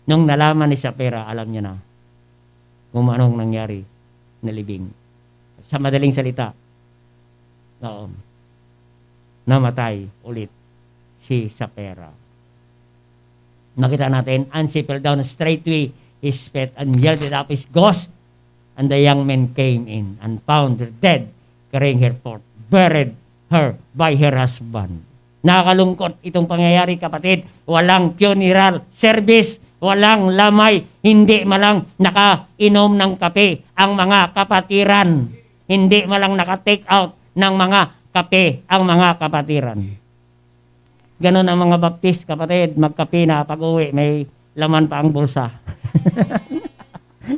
Nung nalaman ni Sapphira, alam niya na kung anong nangyari, nalibing. Sa madaling salita, namatay ulit si Sapphira. Nakita natin, and she fell down straightway, his spit, and yielded up his ghost. And the young men came in and found her dead, carrying her forth, buried her by her husband. Nakakalungkot itong pangyayari, kapatid. Walang funeral service, walang lamay, hindi malang nakainom ng kape ang mga kapatiran. Hindi malang naka-take out ng mga kape ang mga kapatiran. Ganon ang mga baptist, kapatid, magkape na pag-uwi, may laman pa ang bulsa.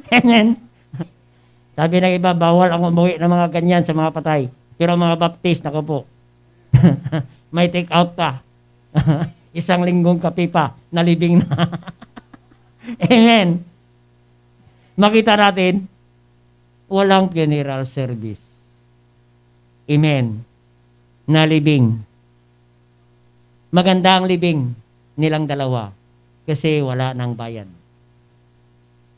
Amen. Sabi ng iba, bawal ang umuwi ng mga ganyan sa mga patay. Pero mga baptist, nako po, may take out pa. Isang linggong kape pa, nalibing na. Amen. Makita natin, walang funeral service. Amen. Nalibing. Maganda ang libing nilang dalawa kasi wala nang bayad.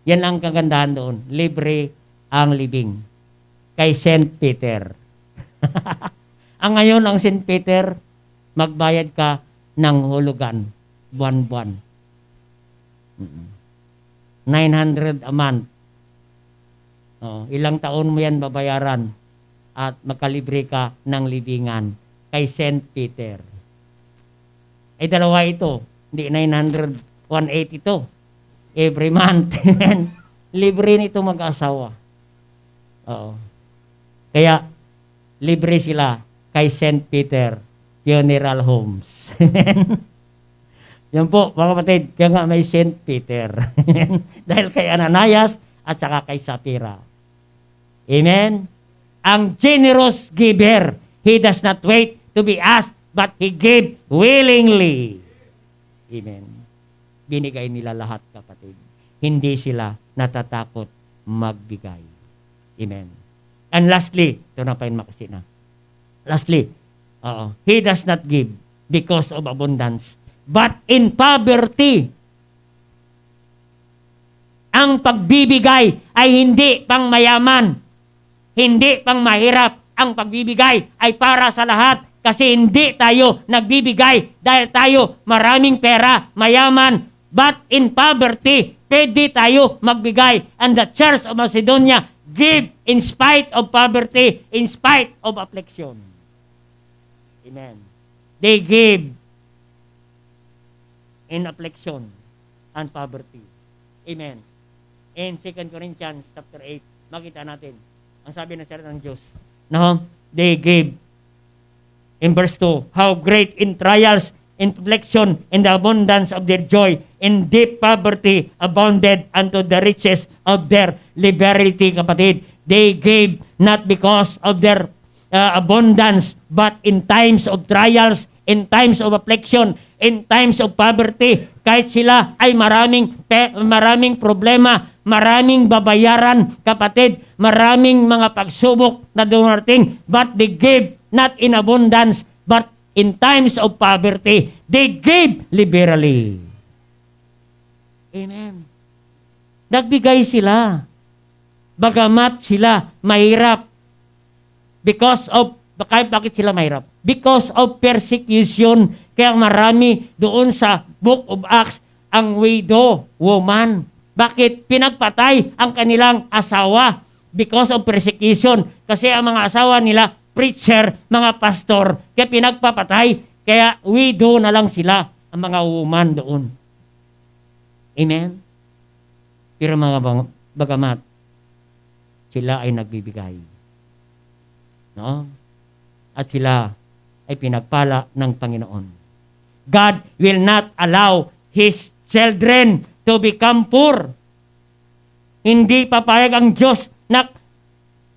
Yan ang kagandahan doon. Libre ang libing. kay St. Peter. Ang ngayon, ang St. Peter, magbayad ka ng hulugan, buwan-buwan. 900 a month. Ilang taon mo yan babayaran at makalibre ka ng libingan kay St. Peter. Ay dalawa ito, hindi 900, 180 ito. Every month. Libre nito mag-asawa. Kaya, libre sila kay St. Peter Funeral Homes. Yan po, mga kapatid, kaya nga may St. Peter. Dahil kay Ananias at saka kay Sapphira. Amen? Ang generous giver, he does not wait to be asked, but he gave willingly. Amen. Binigay nila lahat, kapatid. Hindi sila natatakot magbigay. Amen. And lastly, ito na pa yung makasina. Lastly, he does not give because of abundance, but in poverty. Ang pagbibigay ay hindi pang mayaman, hindi pang mahirap. Ang pagbibigay ay para sa lahat. Kasi hindi tayo nagbibigay dahil tayo maraming pera, mayaman, but in poverty, pwede tayo magbigay. And the Church of Macedonia give in spite of poverty, in spite of affliction. Amen. They give in affliction and poverty. Amen. In 2 Corinthians chapter 8, makita natin ang sabi ng salita ng Diyos. No? They gave. In verse 2, how great in trials, in affliction, in the abundance of their joy, in deep poverty, abounded unto the riches of their liberty, kapatid. They gave not because of their abundance, but in times of trials, in times of affliction, in times of poverty, kahit sila ay maraming problema, maraming babayaran, kapatid, maraming mga pagsubok na dumarating, but they gave not in abundance, but in times of poverty, they gave liberally. Amen. Nagbigay sila. Bagamat sila mahirap. Bakit sila mahirap? Because of persecution. Kaya marami doon sa Book of Acts, ang widow woman. Bakit? Pinagpatay ang kanilang asawa because of persecution. Kasi ang mga asawa nila, preacher, mga pastor, kaya pinagpapatay, kaya widow na lang sila, ang mga woman doon. Amen? Pero mga bagamat, sila ay nagbibigay. No? At sila ay pinagpala ng Panginoon. God will not allow His children to become poor. Hindi papayag ang Diyos na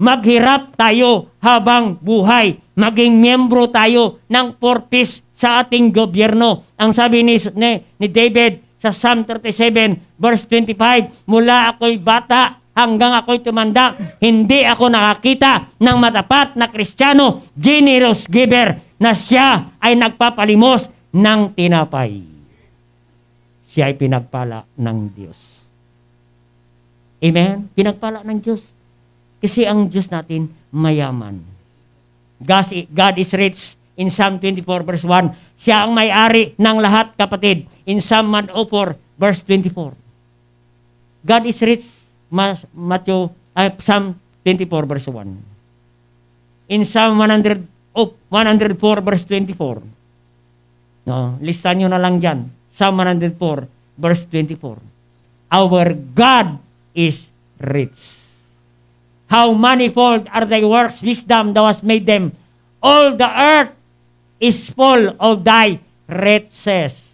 maghirap tayo habang buhay. Maging miyembro tayo ng purpose sa ating gobyerno. Ang sabi ni David sa Psalm 37 verse 25, mula ako'y bata hanggang ako'y tumanda, hindi ako nakakita ng matapat na Kristiyano, generous giver, na siya ay nagpapalimos ng tinapay. Siya ay pinagpala ng Diyos. Amen? Pinagpala ng Diyos. Kasi ang Diyos natin mayaman. God is rich in Psalm 24 verse 1. Siya ang may-ari ng lahat, kapatid. In Psalm 104 verse 24. God is rich. Psalm 24 verse 1. In Psalm 104 verse 24. No, listan nyo na lang dyan. Psalm 104 verse 24. Our God is rich. How manifold are thy works, wisdom, thou hast made them. All the earth is full of thy riches.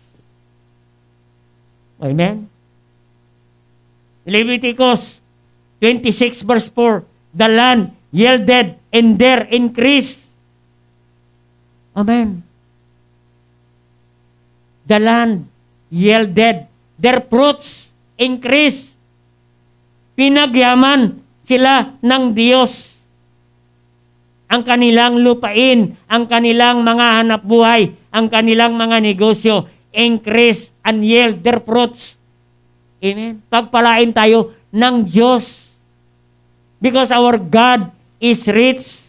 Amen? Leviticus 26 verse 4, the land yielded and there increased. Amen. The land yielded, their fruits increased. Pinagyaman sila ng Diyos. Ang kanilang lupain, ang kanilang mga hanapbuhay, ang kanilang mga negosyo, increase and yield their fruits. Amen. Pagpalain tayo ng Diyos. Because our God is rich.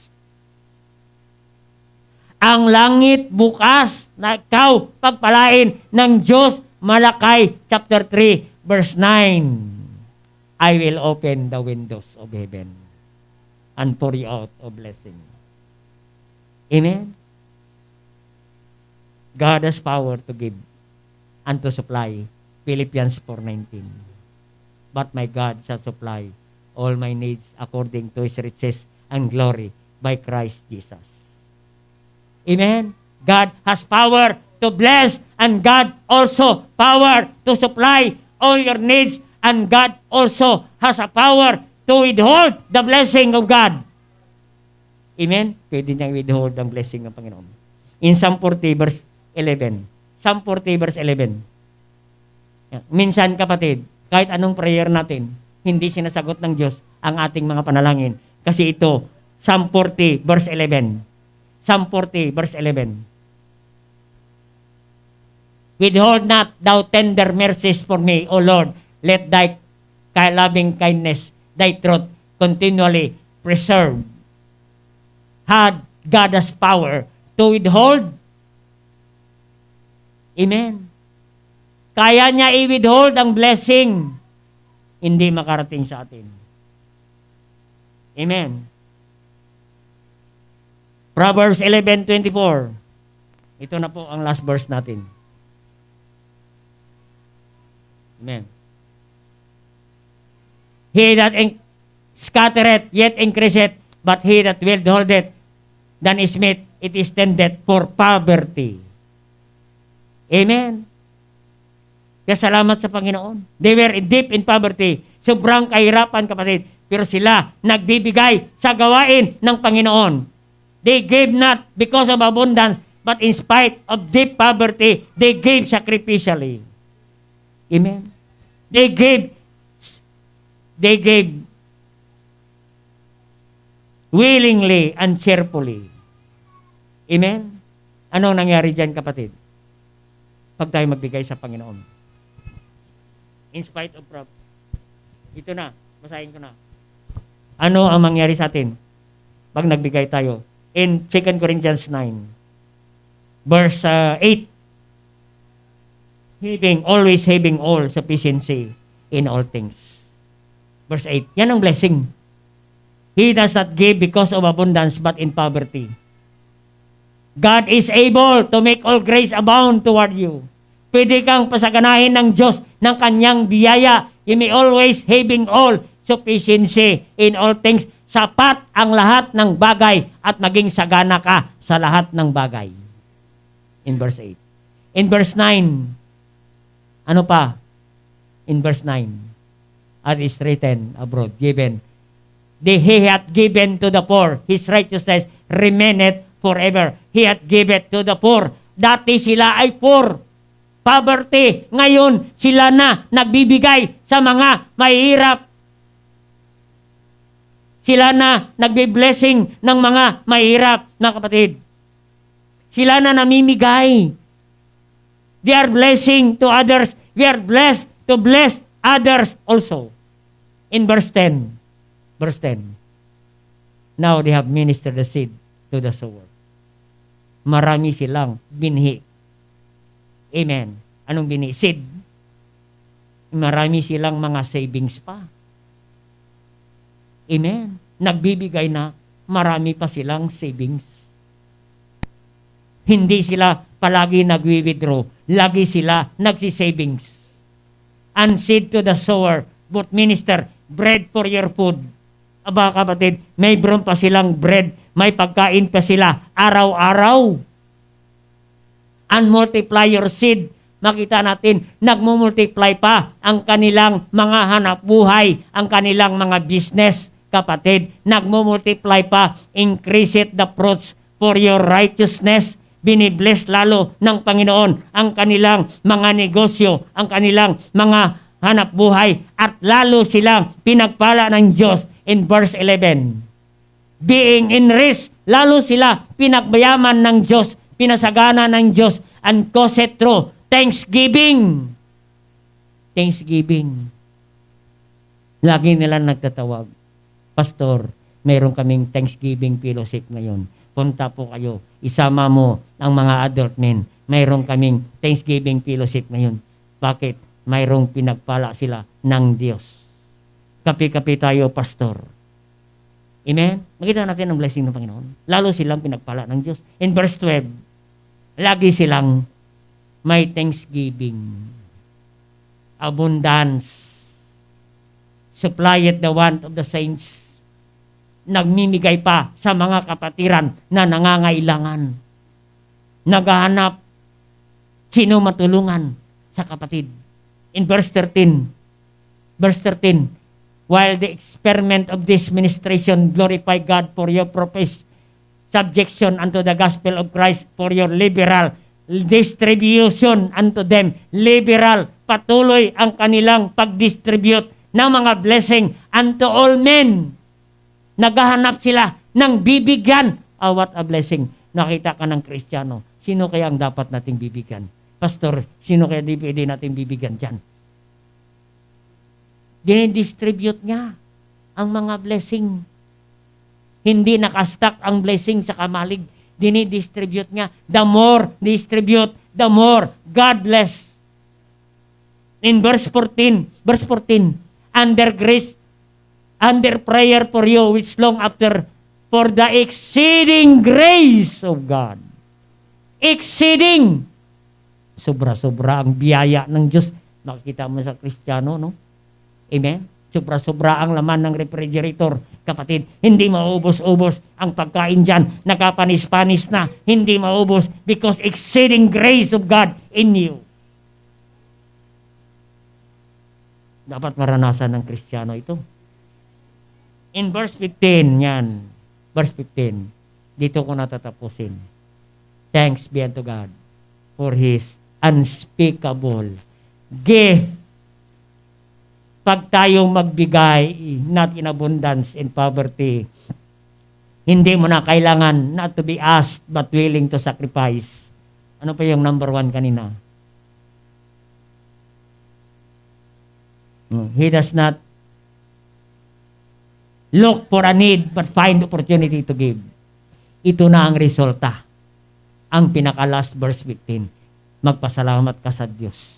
Ang langit bukas na ikaw pagpalain ng Diyos. Malakay chapter 3 verse 9. I will open the windows of heaven and pour you out a blessing. Amen? God has power to give and to supply. Philippians 4:19. But my God shall supply all my needs according to His riches and glory by Christ Jesus. Amen? God has power to bless, and God also power to supply all your needs, and God also has a power to withhold the blessing of God. Amen? Pwede niyang withhold ang blessing ng Panginoon. In Psalm 40 verse 11. Psalm 40 verse 11. Minsan kapatid, kahit anong prayer natin, hindi sinasagot ng Diyos ang ating mga panalangin. Kasi ito, Psalm 40 verse 11. Psalm 40 verse 11. Withhold not thou tender mercies for me, O Lord. Let thy loving kindness, thy truth, continually preserve. Had God has power to withhold. Amen. Kaya niya i-withhold ang blessing, hindi makarating sa atin. Amen. Proverbs 11:24. Ito na po ang last verse natin. Amen. He that scattereth yet increaseth, but he that withholdeth than is meet, it is tended for poverty. Amen. Kaya salamat sa Panginoon. They were deep in poverty. Sobrang kahirapan, kapatid. Pero sila nagbibigay sa gawain ng Panginoon. They gave not because of abundance, but in spite of deep poverty, they gave sacrificially. Amen. They gave willingly and cheerfully. Amen. Ano nangyari dyan, kapatid? Pag tayo magbigay sa Panginoon. In spite of problem. Ito na, basahin ko na. Ano ang mangyari sa atin pag nagbigay tayo? In 2 Corinthians 9, verse 8, always having all sufficiency in all things. Verse 8, yan ang blessing. He does not give because of abundance, but in poverty. God is able to make all grace abound toward you. Pwede kang pasaganahin ng Diyos ng kanyang biyaya. You may always having all sufficiency in all things. Sapat ang lahat ng bagay at maging sagana ka sa lahat ng bagay. In verse 8. In verse 9, ano pa? In verse 9, as is written abroad, given. He hath given to the poor, his righteousness remaineth forever. He hath given to the poor. Dati sila ay poor. Poverty. Ngayon, sila na nagbibigay sa mga mahihirap. Sila na nagbe-blessing ng mga mahihirap na kapatid. Sila na namimigay. They are blessing to others. We are blessed to bless others also. In verse 10. Verse 10. Now they have ministered the seed to the sower. Marami silang binhi. Amen. Anong binhi? Seed. Marami silang mga savings pa. Amen. Nagbibigay na, marami pa silang savings. Hindi sila palagi nagwi-withdraw. Lagi sila nagsi-savings. And seed to the sower, but minister, bread for your food. Aba kapatid, may bron pa silang bread, may pagkain pa sila araw-araw. And multiply your seed. Makita natin, nagmumultiply pa ang kanilang mga hanap buhay, ang kanilang mga business, kapatid. Nagmumultiply pa, increase it the fruits for your righteousness. Binibless lalo ng Panginoon ang kanilang mga negosyo, ang kanilang mga hanap buhay, at lalo silang pinagpala ng Diyos. In verse 11, being enriched, lalo sila pinagbayaman ng Diyos, pinasagana ng Diyos, and cause it through thanksgiving. Thanksgiving. Lagi nila nagtatawag, Pastor, Mayroon kaming Thanksgiving Fellowship ngayon. Punta po kayo. Isama mo ang mga adult men. Mayroon kaming Thanksgiving Fellowship ngayon. Bakit? Mayroong pinagpala sila ng Diyos. Kapi-kapi tayo, pastor. Amen? Makita natin ang blessing ng Panginoon. Lalo silang pinagpala ng Diyos. In verse 12, lagi silang may thanksgiving. Abundance. Supplieth the want of the saints. Nagmimigay pa sa mga kapatiran na nangangailangan. Naghahanap sino matulungan sa kapatid. In verse 13, while the experiment of this ministration glorify God for your professed subjection unto the gospel of Christ, for your liberal distribution unto them. Liberal, patuloy ang kanilang pag-distribute ng mga blessing unto all men. Naghahanap sila ng bibigyan. What a blessing. Nakita ka ng Kristiyano. Sino kaya ang dapat nating bibigyan? Pastor, sino kaya di pwede nating bibigyan dyan? Dinidistribute niya ang mga blessing. Hindi nakastack ang blessing sa kamalig. Dinidistribute niya. The more distribute, the more God bless. In verse 14, under grace, under prayer for you, which long after, for the exceeding grace of God. Exceeding. Sobra-sobra ang biyaya ng Diyos. Nakikita mo sa Kristiyano, no? Amen? Sobra-sobra ang laman ng refrigerator. Kapatid, hindi maubos-ubos ang pagkain dyan. Nakapanis-panis na. Hindi maubos because exceeding grace of God in you. Dapat maranasan ng Kristiyano ito. In verse 15, yan. Verse 15. Dito ko natatapusin. Thanks be unto God for His unspeakable gift. Pag tayo magbigay, not in abundance, in poverty, hindi mo na kailangan not to be asked but willing to sacrifice. Ano pa yung number 1 kanina? He does not look for a need but find opportunity to give. Ito na ang resulta. Ang pinaka-last verse 15. Magpasalamat ka sa Diyos.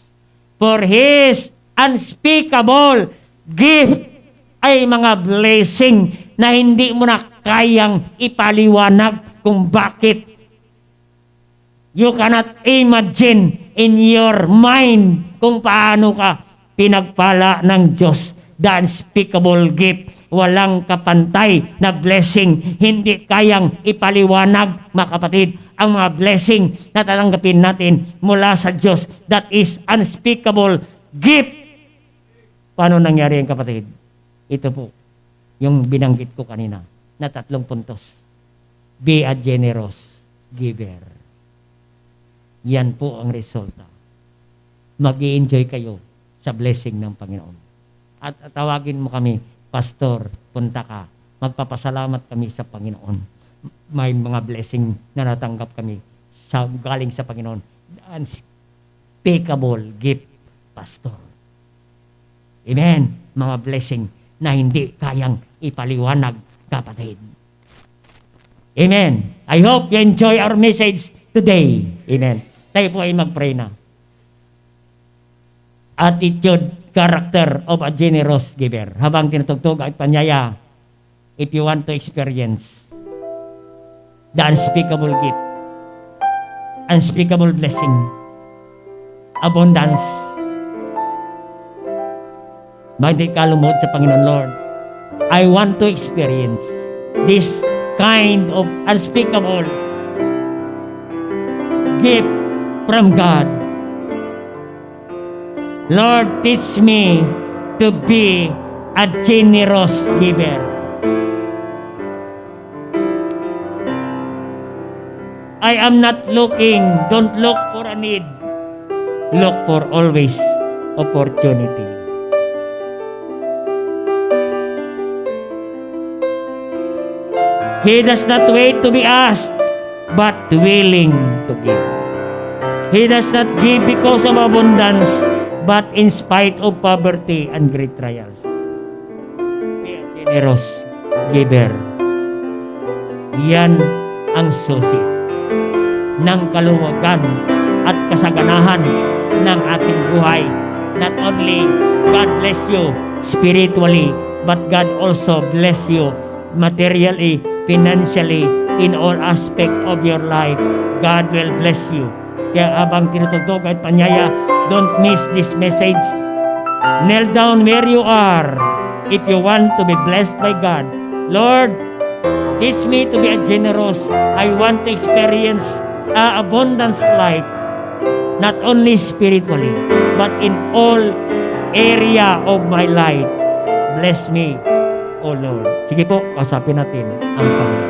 For His unspeakable gift ay mga blessing na hindi mo na kayang ipaliwanag kung bakit. You cannot imagine in your mind kung paano ka pinagpala ng Diyos. The unspeakable gift. Walang kapantay na blessing. Hindi kayang ipaliwanag, mga kapatid, ang mga blessing na tatanggapin natin mula sa Diyos. That is unspeakable gift. Paano nangyari yan, kapatid? Ito po, yung binanggit ko kanina, na 3 puntos. Be a generous giver. Yan po ang resulta. Mag-i-enjoy kayo sa blessing ng Panginoon. At tawagin mo kami, Pastor, punta ka. Magpapasalamat kami sa Panginoon. May mga blessing na natanggap kami galing sa Panginoon. Unspeakable gift, Pastor. Amen. Mga blessing na hindi kayang ipaliwanag, kapatid. Amen. I hope you enjoy our message today. Amen. Tayo po ay mag-pray na. Attitude, character of a generous giver. Habang tinutugtog ay panyaya, if you want to experience the unspeakable gift, unspeakable blessing, abundance, bakit ka lumuhod sa Panginoon, Lord? I want to experience this kind of unspeakable gift from God. Lord, teach me to be a generous giver. I am not looking, don't look for a need. Look for always opportunity. He does not wait to be asked, but willing to give. He does not give because of abundance, but in spite of poverty and great trials. Be a generous giver. Yan ang susi ng kaluwagan at kasaganahan ng ating buhay. Not only God bless you spiritually, but God also bless you materially, financially, in all aspect of your life. God will bless you. Kaya habang tinutugtog at panyaya, don't miss this message. Kneel down where you are if you want to be blessed by God. Lord, teach me to be a generous. I want to experience abundance life, not only spiritually, but in all area of my life. Bless me, O Lord. Sige po, kausapin natin ang Panginoon.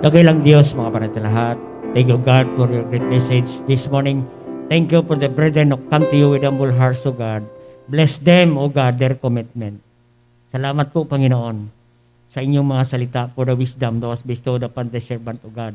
Okay lang Diyos, mga kapatid lahat. Thank you God for your great message this morning. Thank you for the brethren who come to you with humble hearts, O God. Bless them, O God, their commitment. Salamat po, Panginoon, sa inyong mga salita for the wisdom that was bestowed upon the servant, O God.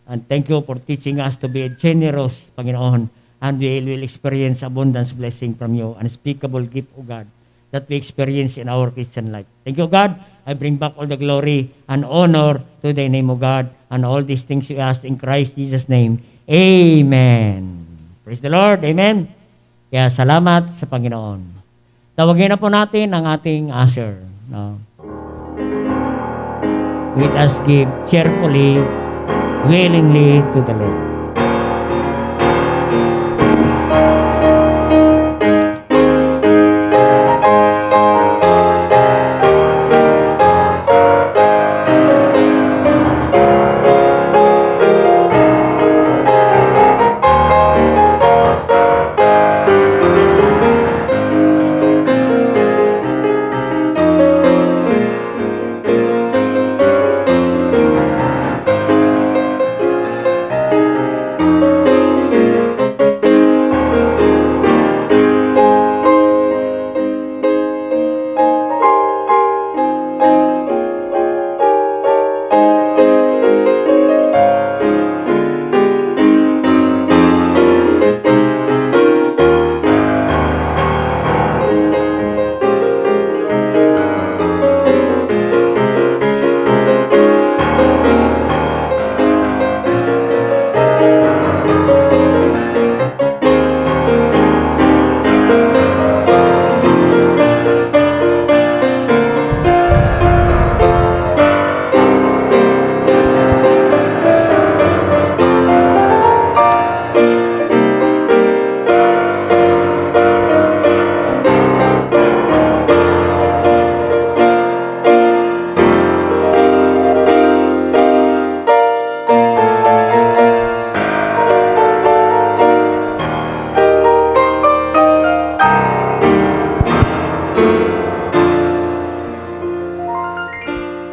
And thank you for teaching us to be generous, Panginoon, and we will experience abundance blessing from you, unspeakable gift, O God, that we experience in our Christian life. Thank you, God. I bring back all the glory and honor to the name of God, and all these things we ask in Christ Jesus' name. Amen. Praise the Lord. Amen. Kaya salamat sa Panginoon. Tawagin na po natin ang ating usher. No? Let us give cheerfully, willingly to the Lord.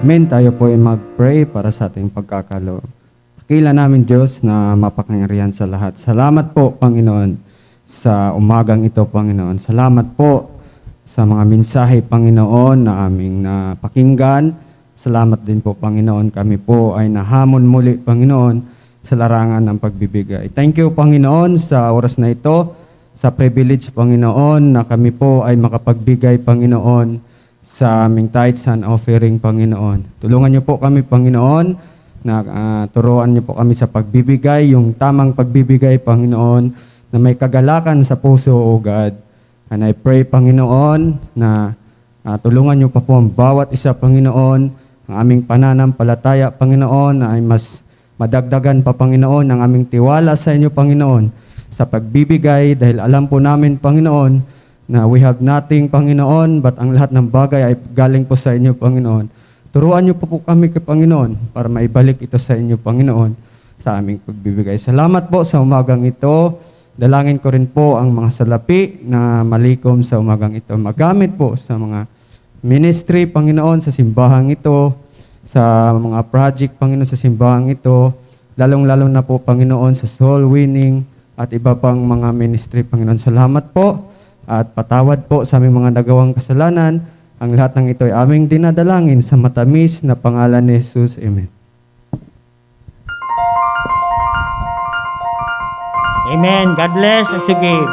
Amen. Tayo po ay mag-pray para sa ating pagkakalo. Dakila namin Diyos na mapakapangyarihan sa lahat. Salamat po, Panginoon, sa umagang ito, Panginoon. Salamat po sa mga mensahe, Panginoon, na aming napakinggan. Salamat din po, Panginoon. Kami po ay nahamon muli, Panginoon, sa larangan ng pagbibigay. Thank you, Panginoon, sa oras na ito, sa privilege, Panginoon, na kami po ay makapagbigay, Panginoon, sa aming tithes and offering, Panginoon. Tulungan niyo po kami, Panginoon, na turuan niyo po kami sa pagbibigay, yung tamang pagbibigay, Panginoon, na may kagalakan sa puso, O God. And I pray, Panginoon, na tulungan niyo pa po ang bawat isa, Panginoon, ang aming pananampalataya, Panginoon, na ay mas madagdagan pa, Panginoon, ang aming tiwala sa inyo, Panginoon, sa pagbibigay, dahil alam po namin, Panginoon, na we have nothing, Panginoon, but ang lahat ng bagay ay galing po sa inyo, Panginoon. Turuan niyo po kami kay Panginoon para maibalik ito sa inyo, Panginoon, sa aming pagbibigay. Salamat po sa umagang ito. Dalangin ko rin po ang mga salapi na malikom sa umagang ito. Magamit po sa mga ministry, Panginoon, sa simbahang ito, sa mga project, Panginoon, sa simbahang ito, lalong-lalo na po, Panginoon, sa soul winning at iba pang mga ministry, Panginoon. Salamat po at patawad po sa aming mga nagawang kasalanan. Ang lahat ng ito ay aming dinadalangin sa matamis na pangalan ni Jesus. Amen. Amen. God bless as you give.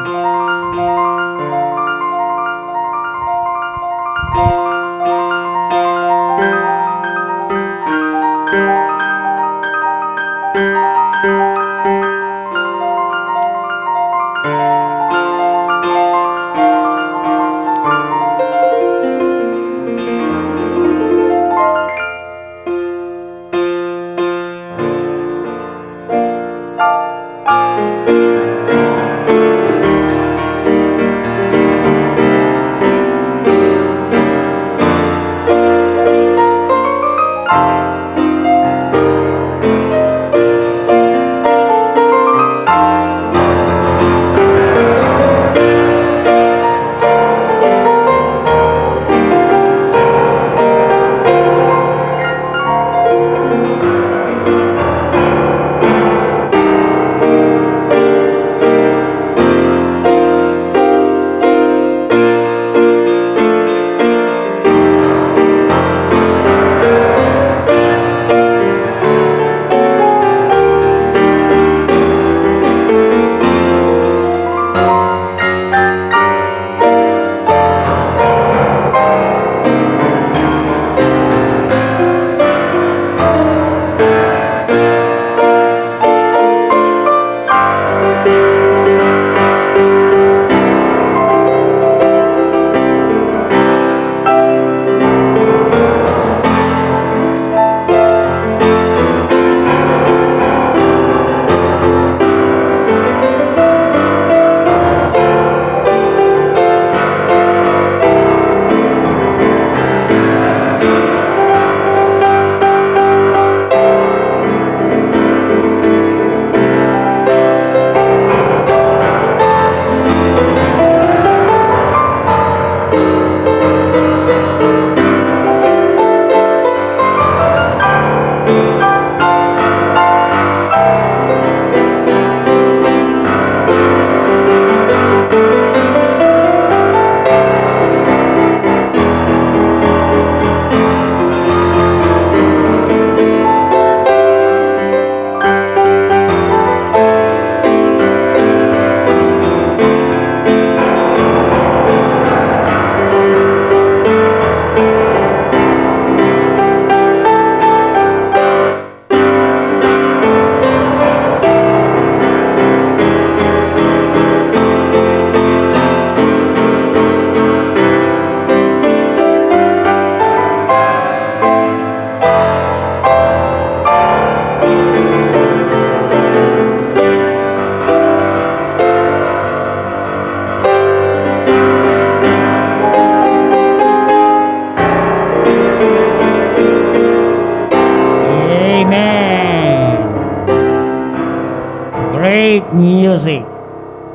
Great music.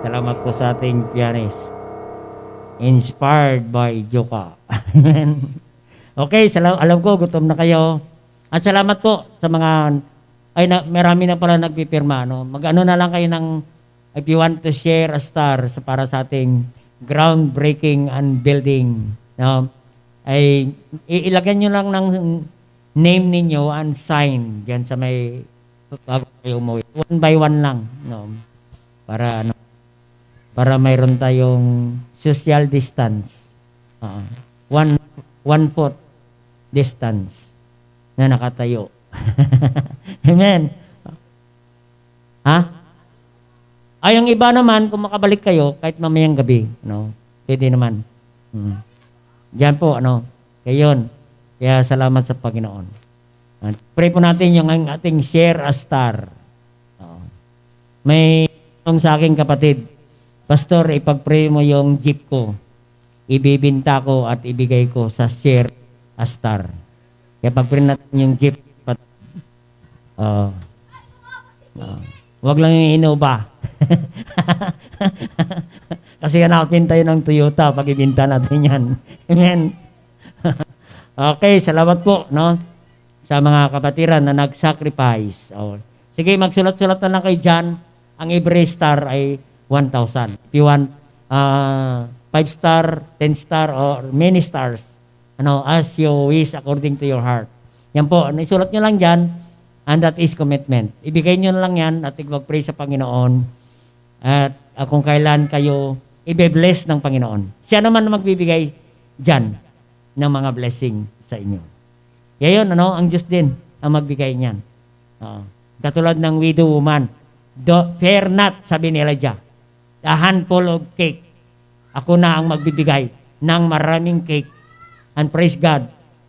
Salamat po sa ating pianist. Inspired by Joka. Okay, alam ko, gutom na kayo. At salamat po sa mga, marami na pala nagpipirma. No? Mag-ano na lang kayo ng, if you want to share a star para sa ating groundbreaking and building. No? Ay, ilagyan nyo lang ng name ninyo and sign dyan sa may, bago kayo umuwi. One by one lang. No? Para mayroon tayong social distance. One foot distance na nakatayo. Amen. Ha? Ay, yung iba naman, kung makabalik kayo, kahit mamayang gabi, no? Pwede naman. Diyan po, kaya yun. Kaya salamat sa Panginoon. At pray po natin yung ating share a star. May tanong sa aking kapatid, Pastor, ipag-pray mo yung jeep ko. Ibibinta ko at ibigay ko sa share a star. Kaya pag-pray natin yung jeep, wag lang yung Innova. Kasi hanapin tayo ng Toyota pag ibinta natin yan. Amen. Okay, salamat po, sa mga kapatiran na nag-sacrifice. Sige, magsulat-sulat na lang kay John. Ang every star ay 1,000. If you want 5 star, 10 star, or many stars, as you wish according to your heart. Yan po, isulat nyo lang dyan, and that is commitment. Ibigay nyo na lang yan at mag-pray sa Panginoon. At kung kailan kayo ibe-bless ng Panginoon. Siya naman na magbibigay dyan ng mga blessing sa inyo. Kaya yun, ang Diyos din ang magbigay niyan. Katulad ng widow woman, fear not, sabi ni Elijah, a handful of cake. Ako na ang magbibigay ng maraming cake. And praise God,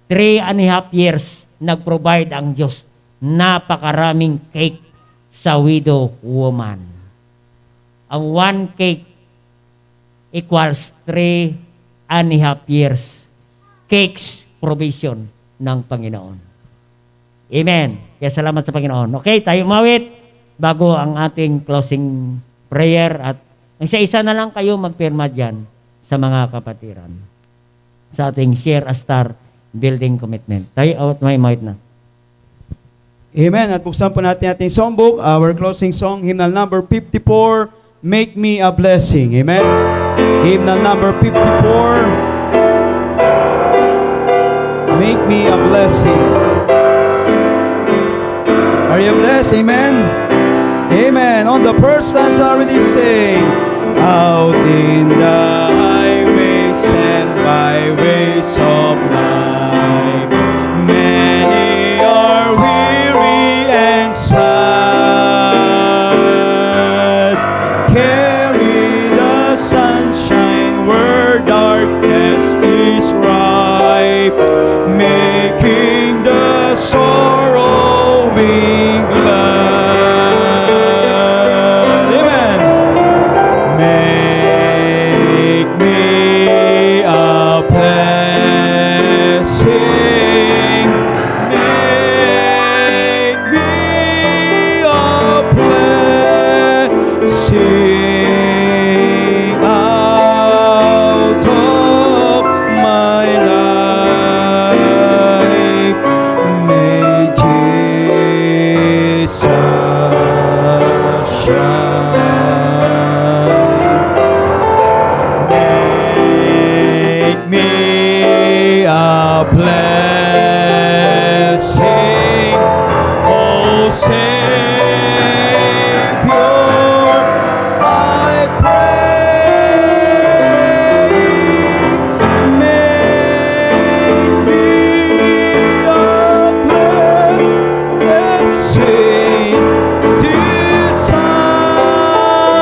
3.5 years nag-provide ang Diyos. Napakaraming cake sa widow woman. Ang 1 cake equals 3.5 years cakes provision ng Panginoon. Amen. Kaya salamat sa Panginoon. Okay, tayo umawit bago ang ating closing prayer at isa-isa na lang kayo magpirma dyan sa mga kapatiran sa ating Share a Star Building Commitment. Tayo out may mic na. Amen. At buksan po natin ating songbook, our closing song, hymnal number 54, Make Me a Blessing. Amen. Hymnal number 54, Make Me a Blessing. Are you blessed? Amen. Amen. On the first stanza already sing, out in the highways and byways of life, many are weary and sad. Carry the sunshine where darkness is ripe, making the sorrowing glad. Amen. Make me a blessing. Make me a blessing out of my life. May Jesus shine. Make me a blessing, oh Savior, I pray. Make me a blessing to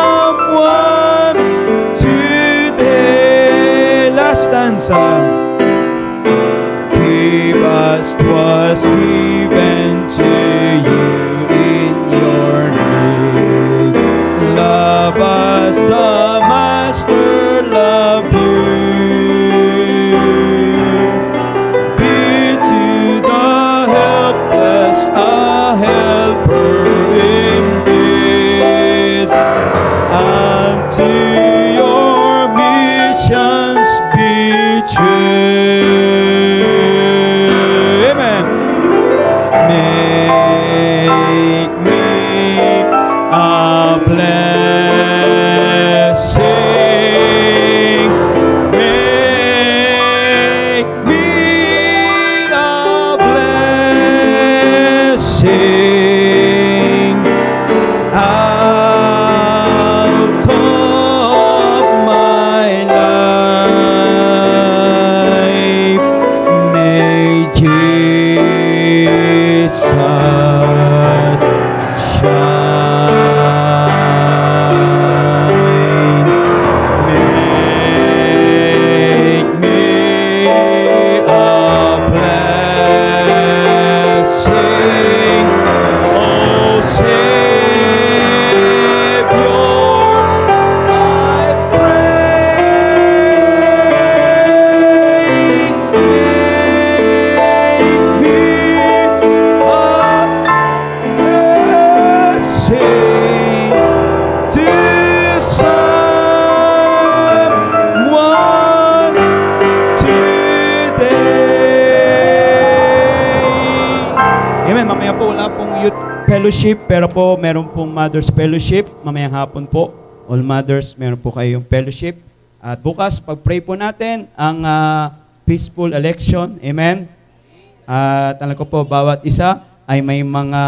someone today. Last stanza. Give us was given to you in your name. Love us, the Master loved you. Be to the helpless a helper indeed, and to your missions be true. Amen. Make me a blessing. Make me a blessing out of my life. May Jesus shine. Make Amen. Mamaya po wala pong youth fellowship, pero po meron pong mothers fellowship. Mamayang hapon po, all mothers, meron po kayong fellowship. At bukas, pag-pray po natin ang peaceful election. Amen. At alam ko po, bawat isa ay may mga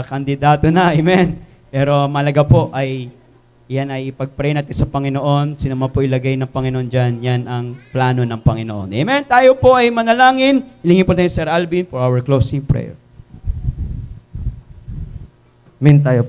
kandidato na. Amen. Pero malaga po ay yan ay ipag-pray natin sa Panginoon. Sino man po ilagay ng Panginoon dyan, yan ang plano ng Panginoon. Amen. Tayo po ay manalangin. Hilingin po tayo Sir Alvin for our closing prayer. Amen tayo po.